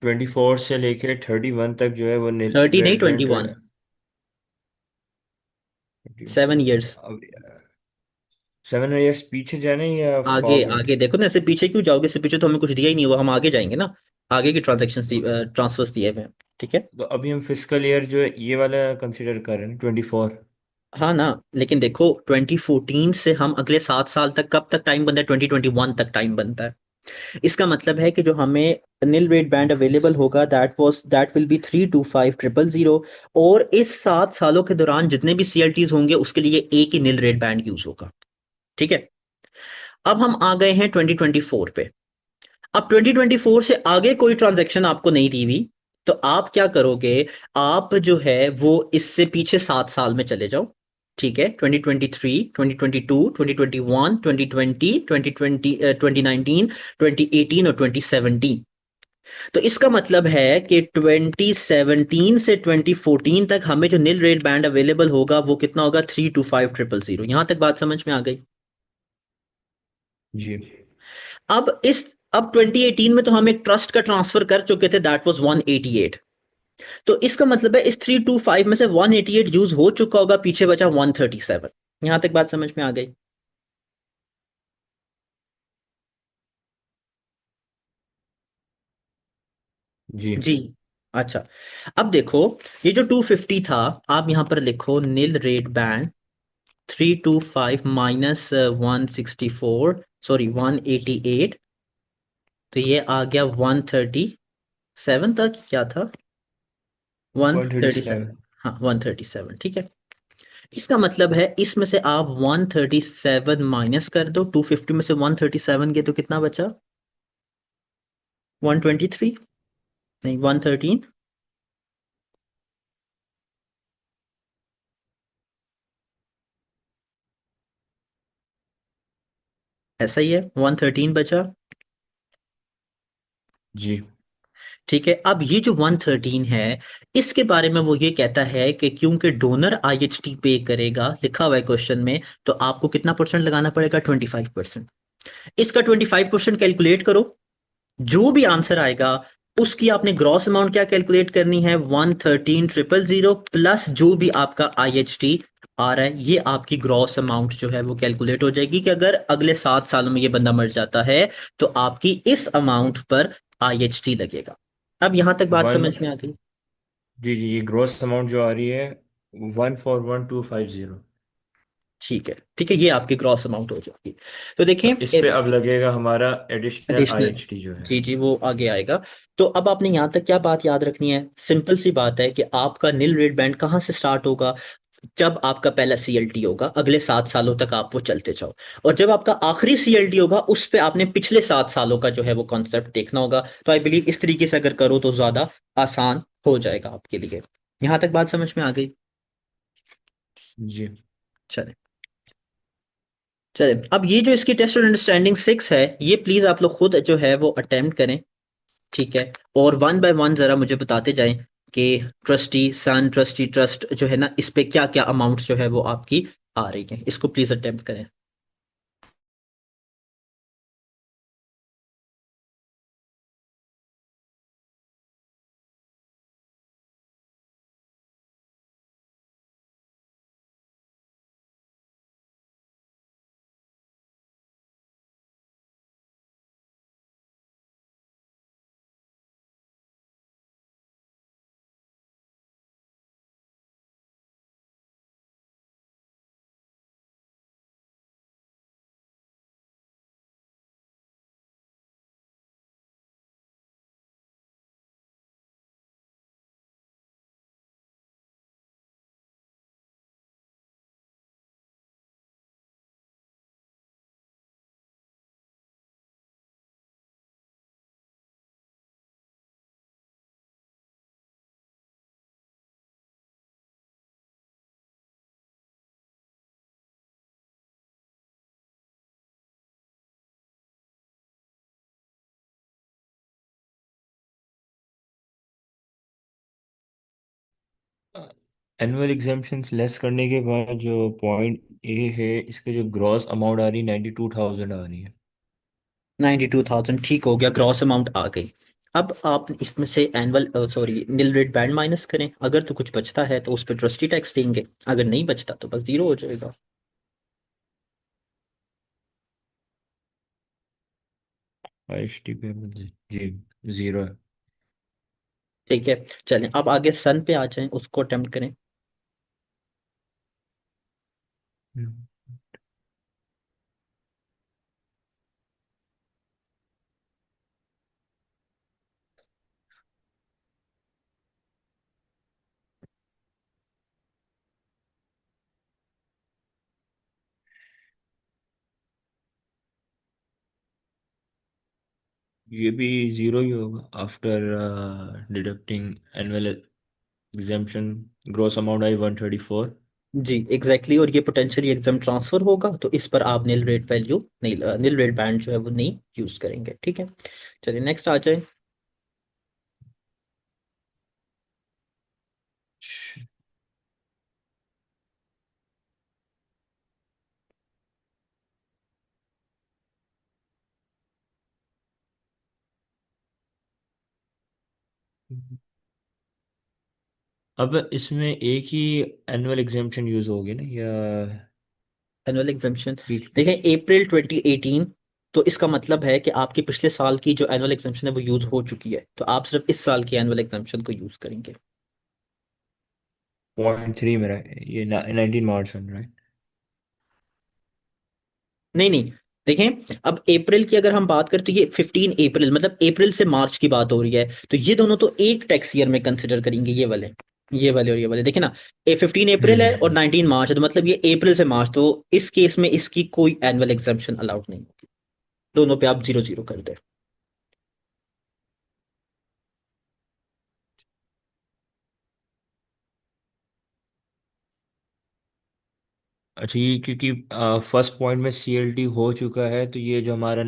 24 से लेके 31 तक जो है वो नील 30 नहीं, रेड बैंड 21। 7 इयर्स। अब 7 इयर्स पीछे जाने या आगे फॉरवर्ड? आगे देखो ना, इससे पीछे क्यों जाओगे? इससे पीछे तो हमें कुछ दिया ही नहीं हुआ, हम आगे जाएंगे ना। आगे की ट्रांजेक्शन ट्रांसफर्स दिए हुए हैं। ठीक है। तो अभी हम फिजिकल ईयर जो है ये वाला कंसिडर कर रहे हैं 24। हाँ ना, लेकिन देखो 2014 से हम अगले 7 साल तक कब तक टाइम बनता है? 2021 तक टाइम बनता है। इसका मतलब है कि जो हमें निल रेट बैंड अवेलेबल होगा, दैट विल बी 325000। और इस 7 सालों के दौरान जितने भी सीएलटीज होंगे उसके लिए एक ही निल रेट बैंड यूज होगा। ठीक है। अब हम आ गए हैं 2024 पे। अब 2024 से आगे कोई ट्रांजैक्शन आपको नहीं दी हुई, तो आप क्या करोगे? आप जो है वो इससे पीछे 7 साल में चले जाओ। ठीक है, 2023, 2022, 2021, 2020, 2020, 2019, 2018 और 2017। तो इसका मतलब है कि 2017 से 2014 तक हमें जो निल रेट बैंड अवेलेबल होगा वो कितना होगा? 325000। यहां तक बात समझ में आ गई? जी अब 2018 में तो हम एक ट्रस्ट का ट्रांसफर कर चुके थे, दैट वाज 188। तो इसका मतलब है इस 325 में से 188 यूज हो चुका होगा, पीछे बचा 137। यहां तक बात समझ में आ गई? जी जी। अच्छा, अब देखो, ये जो 250 था, आप यहां पर लिखो निल रेट बैंड 325 माइनस 164, सॉरी 188। तो ये आ गया 137 तक, क्या था? 137। 137। हाँ 137, ठीक है। इसका मतलब है इसमें से आप 137 माइनस कर दो, 250 में से 137 के तो कितना बचा? 123। नहीं, 113। ऐसा ही है, 113 बचा। जी ठीक है, अब ये जो 113 है, इसके बारे में वो ये कहता है कि क्योंकि डोनर आईएचटी पे करेगा, लिखा हुआ है क्वेश्चन में, तो आपको कितना परसेंट लगाना पड़ेगा? 25%। इसका 25% कैलकुलेट करो। जो भी आंसर आएगा उसकी आपने ग्रॉस अमाउंट क्या कैलकुलेट करनी है? 113,000 प्लस जो भी आपका आईएचटी आ रहा है, ये आपकी ग्रॉस अमाउंट जो है वो कैलकुलेट हो जाएगी कि अगर अगले 7 सालों में ये बंदा मर जाता है तो आपकी इस अमाउंट पर आईएचटी लगेगा। अब यहां तक बात वन समझ में आ गई? जी जी, ये ग्रोस अमाउंट जो आ रही है 141250। ठीक है, ठीक है, ये आपकी ग्रॉस अमाउंट हो जाएगी। तो तो देखिए, इस पे अब लगेगा हमारा एडिशनल एडिशनल। आईएचटी जो है। जी जी, वो आगे आएगा। तो अब आपने यहां तक क्या बात याद रखनी है? सिंपल सी बात है कि आपका निल रेट बैंड कहां से स्टार्ट होगा? जब आपका पहला सीएलटी होगा, अगले 7 सालों तक आप वो चलते जाओ। और जब आपका आखिरी सीएलटी होगा, उस पे आपने पिछले 7 सालों का जो है वो कॉन्सेप्ट देखना होगा। तो आई बिलीव इस तरीके से अगर करो तो ज्यादा आसान हो जाएगा आपके लिए। यहां तक बात समझ में आ गई? जी चले, चले, अब ये जो इसकी टेस्ट और अंडरस्टैंडिंग 6 है, ये प्लीज आप लोग खुद जो है वो अटेम्प्ट करें। ठीक है। और वन बाय वन जरा मुझे बताते जाएं कि ट्रस्टी सन, ट्रस्टी ट्रस्ट जो है ना, इस पे क्या क्या अमाउंट जो है वो आपकी आ रही है, इसको प्लीज अटेम्प्ट करें। एनुअल एग्जाम्पशंस लेस करने के बाद जो पॉइंट ए है, इसके जो ग्रॉस अमाउंट आ रही है 92,000 आ रही है। 92,000 ठीक हो गया, ग्रॉस अमाउंट आ गई। अब आप इसमें से annual sorry nil rate band minus करें, अगर तो कुछ बचता है तो उस पर ट्रस्टी टैक्स देंगे, अगर नहीं बचता तो बस जीरो हो जाएगा। आईएसटी पेमेंट जी जीरो है। ठीक है, चलें अब आगे सन पे आ जाएं, उसको अटेम्प्ट करें। हम्म। ये भी जीरो ही होगा after deducting annual exemption. Gross amount I 134। जी एग्जैक्टली, और ये पोटेंशियली एग्जाम ट्रांसफर होगा, तो इस पर आप नील रेट वैल्यू नहीं, नील रेट बैंड जो है वो नहीं यूज करेंगे। ठीक है, चलिए नेक्स्ट आ जाए। अब इसमें एक ही एनुअल एग्जाम्पशन यूज होगी ना, या एनुअल एग्जाम्पशन, कि देखें किस अप्रैल 2018, तो इसका मतलब है कि आपके पिछले साल की जो एनुअल एग्जाम्पशन है वो यूज हो चुकी है, तो आप सिर्फ इस साल की एनुअल एग्जाम्पशन को यूज करेंगे। 0.3 मेरा ये 19 मार्च बन रहा है। नहीं नहीं, देखें अब अप्रैल की अगर हम बात करें तो ये 15 अप्रैल, मतलब अप्रैल से मार्च की बात हो रही है, तो ये दोनों तो एक टैक्स ईयर में कंसिडर करेंगे, ये वाले और ये वाले, देखिए ना, 15 अप्रैल है और हम्म। 19 मार्च है, तो मतलब ये अप्रैल से मार्च, तो इस केस में इसकी कोई एनुअल एग्जाम्पशन अलाउड नहीं होगी, दोनों पे आप जीरो जीरो कर दें। अच्छा, ये क्योंकि फर्स्ट पॉइंट में सीएलटी हो चुका है, तो ये जो हमारा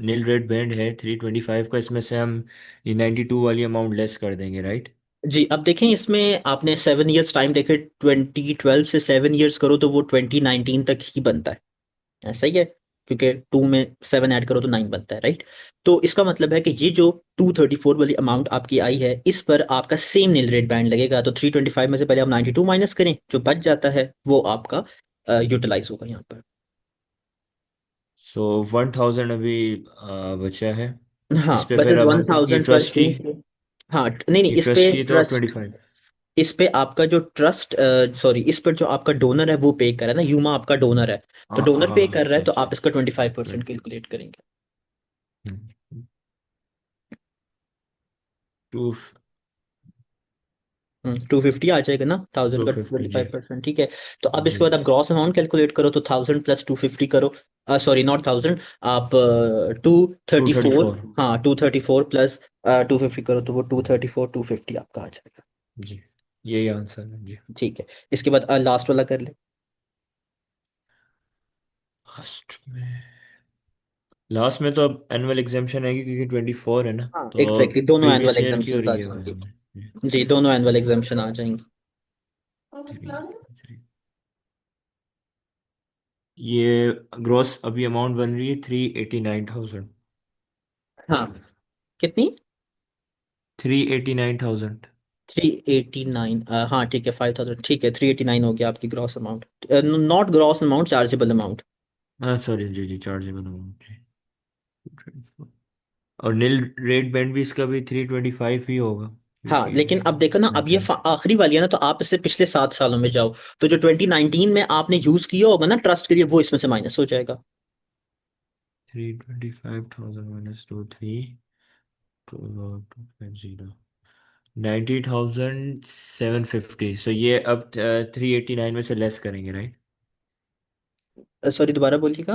नील रेट बैंड है 325 का, इसमें से हम ये 92 वाली अमाउंट लेस कर देंगे, राइट? जी अब देखें, इसमें आपने 7 ईयर्स टाइम देखे, 2012 से 7 ईयर्स करो तो वो 2019 तक ही बनता है, ऐसा ही है, क्योंकि 2 में 7 ऐड करो तो 9 बनता है, राइट। तो इसका मतलब है कि ये जो 234 वाली अमाउंट आपकी आई है, इस पर आपका सेम नील रेट बैंड लगेगा, तो 325 में से पहले आप 92 माइनस करें, जो बच जाता है वो आपका यूटिलाइज होगा यहाँ पर। सो 1000 अभी बचा है। हाँ इस पे बस फिर इस अब वन हम ये थाउजेंड पर ट्रस्टी, क्योंकि, हाँ नहीं नहीं, ये इस पे ट्रस्टी तो ट्रस्ट, 25। इस पे आपका जो ट्रस्ट, सॉरी इस पर जो आपका डोनर है वो पे कर रहा है ना, यूमा आपका डोनर है, तो हाँ डोनर हाँ पे हाँ, कर रहा है, सही तो सही। आप इसका 25% 20। कैलकुलेट करेंगे। टू 250 आ जाएगा ना, 1000 टू का फिफ्टी ट्वेंटी जी। फाइव परसेंट ठीक है। तो अब इसके जी। बाद आप ग्रॉस अमाउंट कैलकुलेट करो, तो 1000 + 250 करो, सॉरी नॉट 1000, आप 234, 234। हाँ 234 प्लस 250 करो, तो वो 234 250 आपका आ जाएगा। जी, यही आंसर है जी। ठीक है, इसके बाद लास्ट वाला कर ले। लास्ट में तो अब एनुअल एग्जाम्पशन है क्योंकि 24 है ना, हाँ तो एग्जैक्टली, दोनों एनुअल प्रीवियस ईयर की एग्जाम्पशन और आ ये जाएंगे। वाला। जी दोनों एनुअल एग्जाम्पशन आ जाएंगे। 3 ये ग्रॉस अभी अमाउंट बन रही है 389,000। हाँ कितनी? 389,000। 389, हाँ ठीक है, 5000, ठीक है, 389 हो गया आपकी gross amount, not gross amount, chargeable amount. हाँ सॉरी जी जी, चार्जेबल अमाउंट जी। 224। और नील रेट बैंड भी इसका भी 325 ही होगा हाँ क्योंकि लेकिन अब देखो ना, अब ये आखिरी वाली है ना, तो आप इससे पिछले 7 सालों में जाओ, तो जो 2019 में आपने यूज किया होगा ना ट्रस्ट के लिए, वो इसमें से माइनस हो जाएगा। 325,000 -2 3 90,750। सो ये अब 389 में से लेस करेंगे, राइट? सॉरी दोबारा बोलिएगा।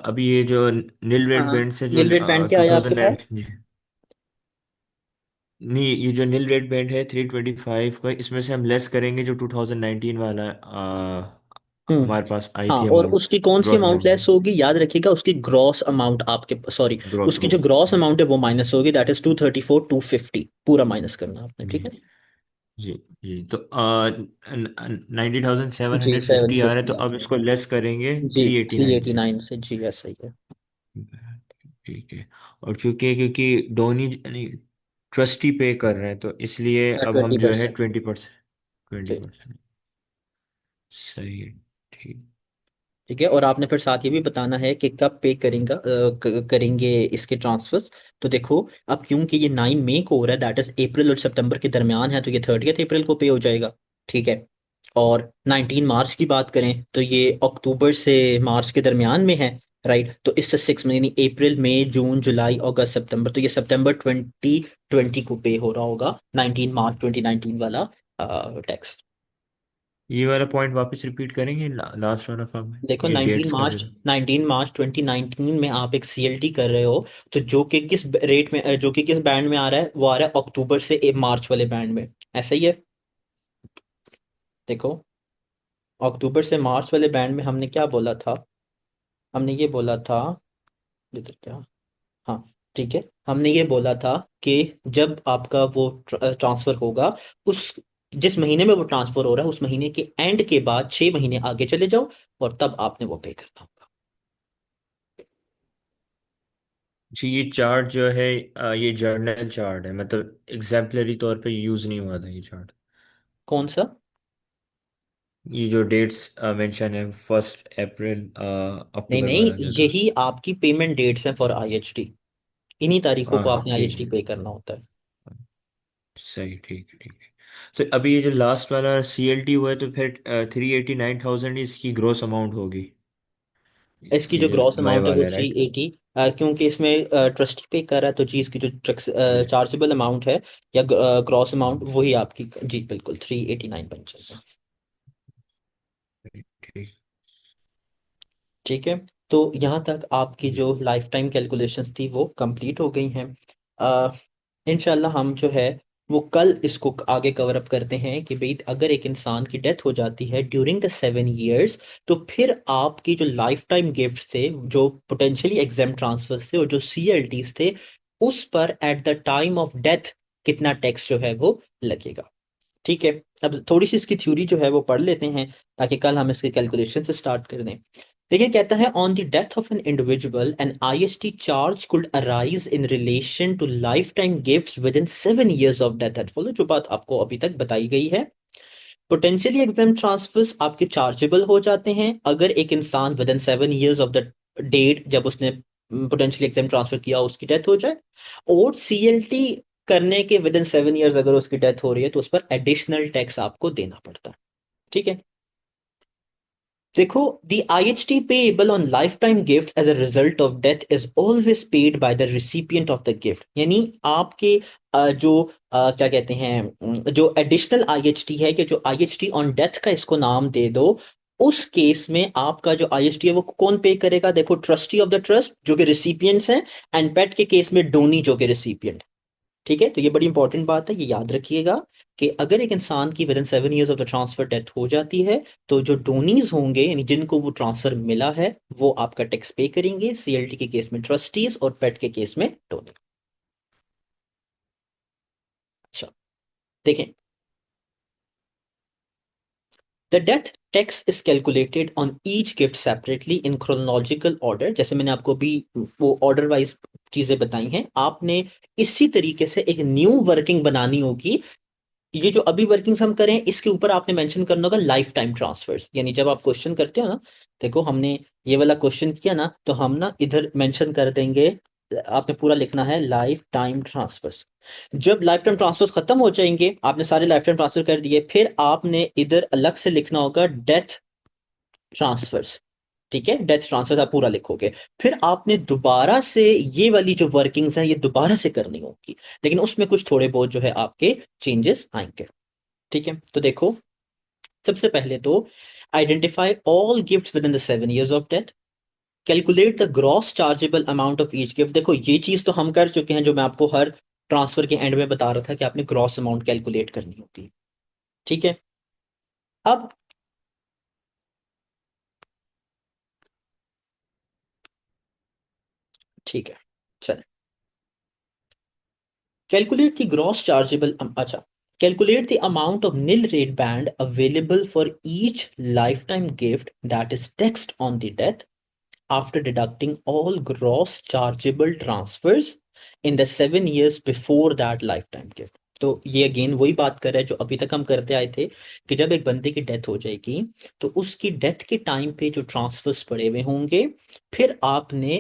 अभी ये जो नील रेड हाँ बैंड से जो नील रेड बैंड क्या टू आया आपके थाउजेंड पास? नहीं, ये जो नील रेड बैंड है 325 का, इसमें से हम लेस करेंगे जो 2019 वाला हम्म, हमारे पास आई हाँ थी और अमाउंट। उसकी कौन सी ग्रॉस अमाउंट अमाउंट। लेस होगी, याद रखिएगा, उसकी ग्रॉस अमाउंट आपके, सॉरी ग्रॉस उसकी जो ग्रॉस। ग्रॉस अमाउंट है वो माइनस होगी, दैट इज 234 250, पूरा माइनस करना आपने, जी ठीक है। जी जी। तो 90,750 जी आ रहा है, तो 750 आ अब जाएगा। इसको लेस करेंगे जी 389 389 से। से, जी ऐसा ही है। ठीक है। और चूंकि क्योंकि डोनी यानी ट्रस्टी पे कर रहे हैं तो इसलिए अब हम ट्वेंटी जो है परसेंट 20%। ट्वेंटी ठीक परसेंट सही है। ठीक। ठीक है। और आपने फिर साथ ये भी बताना है कि कब पे करेंगे करेंगे इसके ट्रांसफर्स। तो देखो, अब क्योंकि ये 9 मई को हो रहा है, दैट इज अप्रैल और सितंबर के दरमियान है, तो ये 30 अप्रैल को पे हो जाएगा। ठीक है। और 19 मार्च की बात करें तो ये अक्टूबर से मार्च के दरमियान में है। राइट, तो इससे 6 महीने यानी अप्रैल मई जून जुलाई अगस्त सितंबर, तो ये सितंबर 2020 को पे हो रहा होगा 19 मार्च 2019 वाला टैक्स। ये वाला पॉइंट वापस रिपीट करेंगे, लास्ट वाला फॉर्म में देखो, ये 19 डेट्स का जो मार्च 19 मार्च 2019 में आप एक सीएलटी कर रहे हो, तो जो कि किस रेट में जो कि किस बैंड में आ रहा है, वो आ रहा है अक्टूबर से मार्च वाले बैंड में। ऐसा ही है। देखो, अक्टूबर से मार्च वाले बैंड में हमने क्या बोला था? हमने ये बोला था, इधर क्या, हाँ, ठीक है, हमने ये बोला था कि जब आपका वो ट्रांसफर होगा, उस जिस महीने में वो ट्रांसफर हो रहा है उस महीने के एंड के बाद 6 महीने आगे चले जाओ, और तब आपने वो पे करना होगा। जी। ये चार्ट जो है ये जर्नल चार्ट है, मतलब एग्जाम्पलरी तौर पे यूज नहीं हुआ था ये चार्ट। कौन सा? ये जो डेट्स मेंशन है 1 अप्रैल नहीं अक्टूबर नहीं, वाला जो था। यही आपकी पेमेंट डेट्स हैं फॉर आईएचटी। इन्हीं तारीखों हाँ को हाँ आपने ठीक आईएचटी है। पे करना होता है। सही। ठीक है। ठीक है। तो अभी ये जो लास्ट वाला सीएलटी हुआ है तो फिर 389,000 इसकी ग्रोस अमाउंट होगी। इसकी ये जो जो ग्रॉस मई अमाउंट है वो वाला है, थ्री राइट। एटी क्योंकि इसमें ट्रस्टी पे कर रहा है, तो जी इसकी जो जी। चार्जेबल अमाउंट है या ग्रॉस अमाउंट वही आपकी, जी बिल्कुल 389 बन जाएगा। ठीक। ठीक है। तो यहाँ तक आपकी जी। जो लाइफ टाइम कैलकुलेशंस थी वो कंप्लीट हो गई हैं। इंशाल्लाह हम जो है वो कल इसको आगे कवर अप करते हैं कि भाई अगर एक इंसान की डेथ हो जाती है ड्यूरिंग द 7 इयर्स, तो फिर आपकी जो लाइफ टाइम गिफ्ट्स थे, जो पोटेंशियली एग्जाम ट्रांसफर्स थे और जो सीएलटीज थे, उस पर eight the time of death कितना टैक्स जो है वो लगेगा। ठीक है। अब थोड़ी सी इसकी थ्योरी जो है वो पढ़ लेते हैं, ताकि कल हम इसके कैलकुलेशन से स्टार्ट कर दें। देखिए, कहता है on the death of an individual an IST charge could arise in relation to lifetime gifts within 7 years of death at follow, जो बात आपको अभी तक बताई गई है। पोटेंशियली एग्जाम ट्रांसफर्स आपके चार्जेबल हो जाते हैं अगर एक इंसान within 7 years of the date जब उसने पोटेंशियली एग्जाम ट्रांसफर किया उसकी डेथ हो जाए, और सीएलटी करने के विद इन 7 years अगर उसकी डेथ हो रही है तो उस पर एडिशनल टैक्स आपको देना पड़ता है। ठीक है। देखो, the IHT payable on lifetime gift as a result of death is always paid by the recipient of the gift, यानी आपके जो क्या कहते हैं, जो एडिशनल आईएचटी है, कि जो आईएचटी ऑन डेथ का इसको नाम दे दो, उस केस में आपका जो आईएचटी है वो कौन पे करेगा? देखो, ट्रस्टी ऑफ द ट्रस्ट जो कि रिसिपिएंट्स हैं, एंड पेट के केस में डोनी जो कि रिसिपिएंट। ठीक है, तो ये बड़ी इंपॉर्टेंट बात है, ये याद रखिएगा कि अगर एक इंसान की with in 7 years of the transfer death हो जाती है, तो जो डोनीज होंगे यानी जिनको वो ट्रांसफर मिला है, वो आपका टैक्स पे करेंगे, सीएलटी के केस में ट्रस्टीज और पेट के केस में डोनी। अच्छा, देखें, the death tax is calculated on each gift separately in chronological order, जैसे मैंने आपको भी वो ऑर्डर वाइज चीजें बताई हैं, आपने इसी तरीके से एक न्यू वर्किंग बनानी होगी। ये जो अभी वर्किंग्स हम करें इसके ऊपर आपने मेंशन करना होगा लाइफ टाइम ट्रांसफर्स, यानी जब आप क्वेश्चन करते हो ना, देखो हमने ये वाला क्वेश्चन किया ना, तो हम ना इधर मेंशन कर देंगे, आपने पूरा लिखना है लाइफ टाइम ट्रांसफर्स। जब लाइफ टाइम ट्रांसफर्स खत्म हो जाएंगे, आपने सारे लाइफ टाइम ट्रांसफर कर दिए, फिर आपने इधर अलग से लिखना होगा डेथ ट्रांसफर्स। ठीक है, डेथ ट्रांसफर आप पूरा लिखोगे। फिर आपने दोबारा से ये वाली जो वर्किंग्स हैं ये दोबारा से करनी होगी, लेकिन उसमें कुछ थोड़े बहुत जो है आपके चेंजेस आएंगे। ठीक है, तो देखो, सबसे पहले तो identify all gifts with in the 7 years of death, calculate the gross chargeable amount of each gift. देखो, ये चीज तो हम कर चुके हैं, जो मैं आपको हर ट्रांसफर के एंड में बता रहा था कि आपने ग्रॉस अमाउंट कैलकुलेट करनी होगी। ठीक है। अब ठीक है, चलें, कैलकुलेट द ग्रॉस चार्जेबल, अच्छा, calculate the amount of nil rate band available for each lifetime gift that is taxed on the death, after deducting all gross chargeable transfers in the 7 years before that lifetime gift। तो ये again वही बात कर रहा है जो अभी तक हम करते आए थे कि जब एक बंदे की डेथ हो जाएगी तो उसकी डेथ के टाइम पे जो ट्रांसफर्स पड़े हुए होंगे, फिर आपने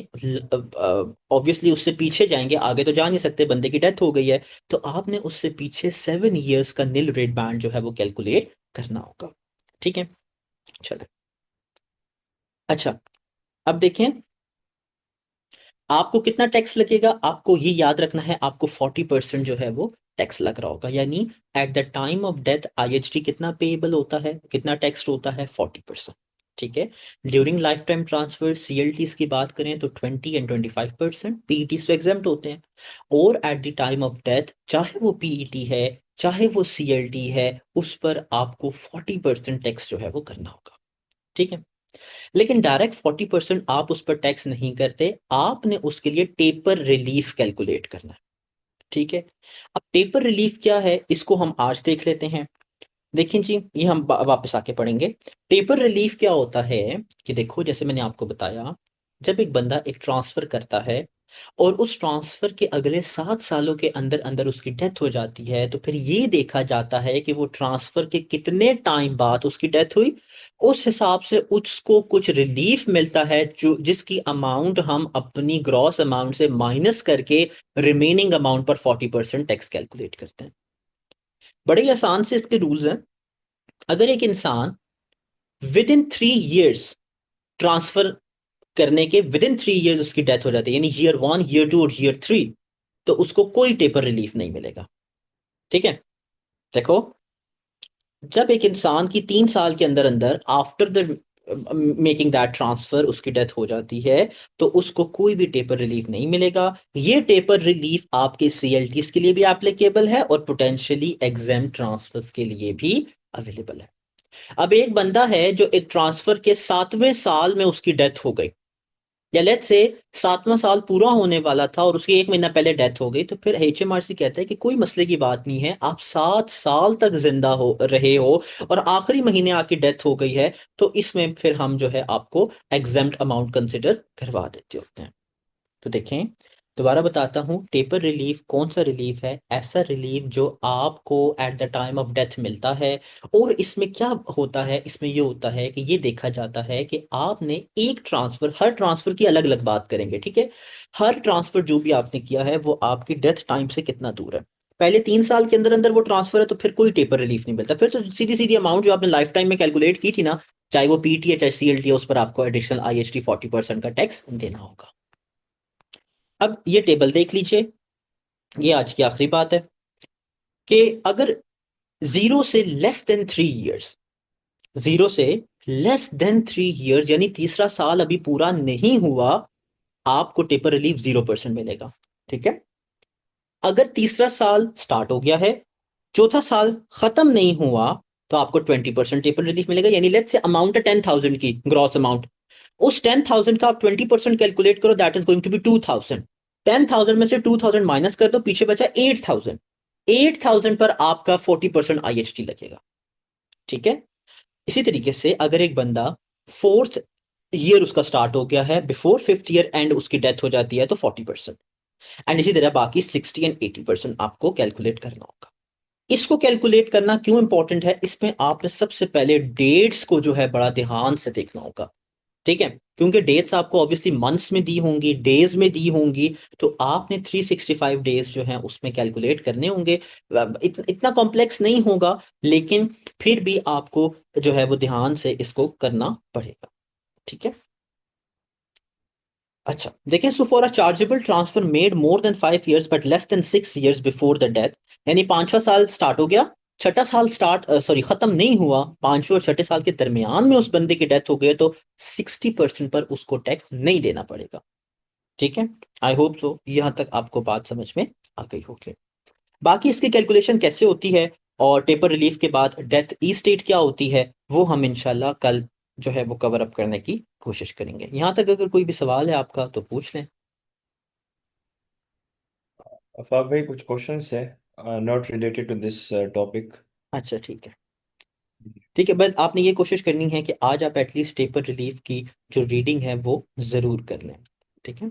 ऑब्वियसली उससे पीछे जाएंगे, आगे तो जा नहीं सकते, बंदे की डेथ हो गई है, तो आपने उससे पीछे 7 years का नील रेट बैंड जो है वो कैलकुलेट करना होगा। ठीक है, चलो। अच्छा, अब देखें आपको कितना टैक्स लगेगा। आपको ये याद रखना है, आपको 40% जो है वो टैक्स लग रहा होगा, यानी at the time of death IHT कितना पेएबल होता है, कितना टैक्स होता है, 40%। ठीक है। During life time transfer CLT की बात करें तो 20 एंड 25% पीईटी से एग्जेम्प्ट होते हैं। और eight the time of death चाहे वो पीईटी है चाहे वो सीएलटी है, उस पर आपको 40% टैक्स जो है वो करना होगा। ठीक है। लेकिन डायरेक्ट 40% आप उस पर टैक्स नहीं करते, आपने उसके लिए टेपर रिलीफ कैलकुलेट करना है। ठीक है। अब टेपर रिलीफ क्या है इसको हम आज देख लेते हैं। देखिए जी, ये हम वापस आके पढ़ेंगे। टेपर रिलीफ क्या होता है कि देखो, जैसे मैंने आपको बताया, जब एक बंदा एक ट्रांसफर करता है और उस ट्रांसफर के अगले 7 सालों के अंदर अंदर उसकी डेथ हो जाती है, तो फिर ये देखा जाता है कि वो ट्रांसफर के कितने टाइम बाद उसकी डेथ हुई, उस हिसाब से उसको कुछ रिलीफ मिलता है जो जिसकी अमाउंट हम अपनी ग्रॉस अमाउंट से माइनस करके रिमेनिंग अमाउंट पर 40% टैक्स कैलकुलेट करते हैं। बड़े ही आसान से इसके रूल्स हैं। अगर एक इंसान विद इन 3 years ट्रांसफर करने के विद इन 3 years उसकी डेथ हो जाती है, यानी ईयर 1, ईयर 2 और ईयर 3, तो उसको कोई टेपर रिलीफ नहीं मिलेगा। ठीक है। देखो, जब एक इंसान की 3 साल के अंदर अंदर after the making that transfer उसकी डेथ हो जाती है, तो उसको कोई भी टेपर रिलीफ नहीं मिलेगा। ये टेपर रिलीफ आपके सीएलटीज के लिए भी एप्लीकेबल है और पोटेंशियली एग्जाम ट्रांसफर्स के लिए भी अवेलेबल है। अब एक बंदा है जो एक ट्रांसफर के 7वें साल में उसकी डेथ हो गई, या लेट्स से 7वां साल पूरा होने वाला था और उसकी 1 महीना पहले डेथ हो गई, तो फिर एचएमआरसी कहता है कि कोई मसले की बात नहीं है, आप 7 साल तक जिंदा हो रहे हो और आखिरी महीने आपकी डेथ हो गई है, तो इसमें फिर हम जो है आपको एग्जेम्प्ट अमाउंट कंसिडर करवा देते होते हैं। तो देखें, दोबारा बताता हूं, टेपर रिलीफ कौन सा रिलीफ है, ऐसा रिलीफ जो आपको eight the time of death मिलता है। और इसमें क्या होता है, इसमें ये होता है कि ये देखा जाता है कि आपने एक ट्रांसफर, हर ट्रांसफर की अलग अलग बात करेंगे, ठीक है। हर ट्रांसफर जो भी आपने किया है वो आपकी डेथ टाइम से कितना दूर है। पहले 3 साल के अंदर अंदर वो ट्रांसफर है तो फिर कोई टेपर रिलीफ नहीं मिलता, फिर तो सीधी सीधी अमाउंट जो आपने लाइफ टाइम में कैलकुलेट की थी ना, चाहे वो पीटी है चाहे सीएलटी है, उस पर आपको एडिशनल आईएचटी 40% का टैक्स देना होगा। अब ये टेबल देख लीजिए, ये आज की आखिरी बात है कि अगर 0 से लेस देन 3 इयर्स, 0 से लेस देन 3 इयर्स यानी तीसरा साल अभी पूरा नहीं हुआ, आपको टेपर रिलीफ 0% मिलेगा। ठीक है। अगर तीसरा साल स्टार्ट हो गया है, चौथा साल खत्म नहीं हुआ, तो आपको 20% टेपर रिलीफ मिलेगा। यानी लेट्स से अमाउंट है 10,000 की ग्रॉस अमाउंट, उस 10,000 का आप 20% कैलकुलेट करो, that is going to be 2,000। 10,000 में से 2,000 माइनस कर दो, पीछे बचा 8,000। 8,000 पर आपका 40% आईएसटी लगेगा। ठीक है। इसी तरीके से अगर एक बंदा फोर्थ ईयर उसका स्टार्ट हो गया है, बिफोर 5th ईयर एंड उसकी डेथ हो जाती है, तो 40%। एंड इसी तरह बाकी 60 एंड 80% आपको कैलकुलेट करना होगा। इसको कैलकुलेट करना क्यों इंपॉर्टेंट है, इसमें आपने सबसे पहले डेट्स को जो है बड़ा ध्यान से देखना होगा। ठीक है। क्योंकि डेट्स आपको ऑब्वियसली मंथ्स में दी होंगी, डेज में दी होंगी, तो आपने 365 डेज जो है उसमें कैलकुलेट करने होंगे। इतना कॉम्प्लेक्स नहीं होगा, लेकिन फिर भी आपको जो है वो ध्यान से इसको करना पड़ेगा। ठीक है। अच्छा, देखें, so for a chargeable transfer made more than 5 years but less than 6 years before the death, यानी पांचवा साल स्टार्ट हो गया, छठा साल स्टार्ट सॉरी खत्म नहीं हुआ, पांचवें और छठे साल के दरमियान में उस बंदे की डेथ हो गई, तो 60% पर उसको टैक्स नहीं देना पड़ेगा। ठीक है। आई होप सो यहां तक आपको बात समझ में आ गई होगी। बाकी इसकी कैलकुलेशन कैसे होती है और टेपर रिलीफ के बाद डेथ ई स्टेट क्या होती है, वो हम इंशाल्लाह कल जो है वो कवर अप करने की कोशिश करेंगे। यहां तक अगर कोई भी सवाल है आपका तो पूछ लें। अफाक भाई, कुछ क्वेश्चंस है not related to this topic. अच्छा, ठीक है। ठीक है, बस आपने ये कोशिश करनी है कि आज आप एटलीस्ट टेपर रिलीफ की जो रीडिंग है वो जरूर कर लें। ठीक है।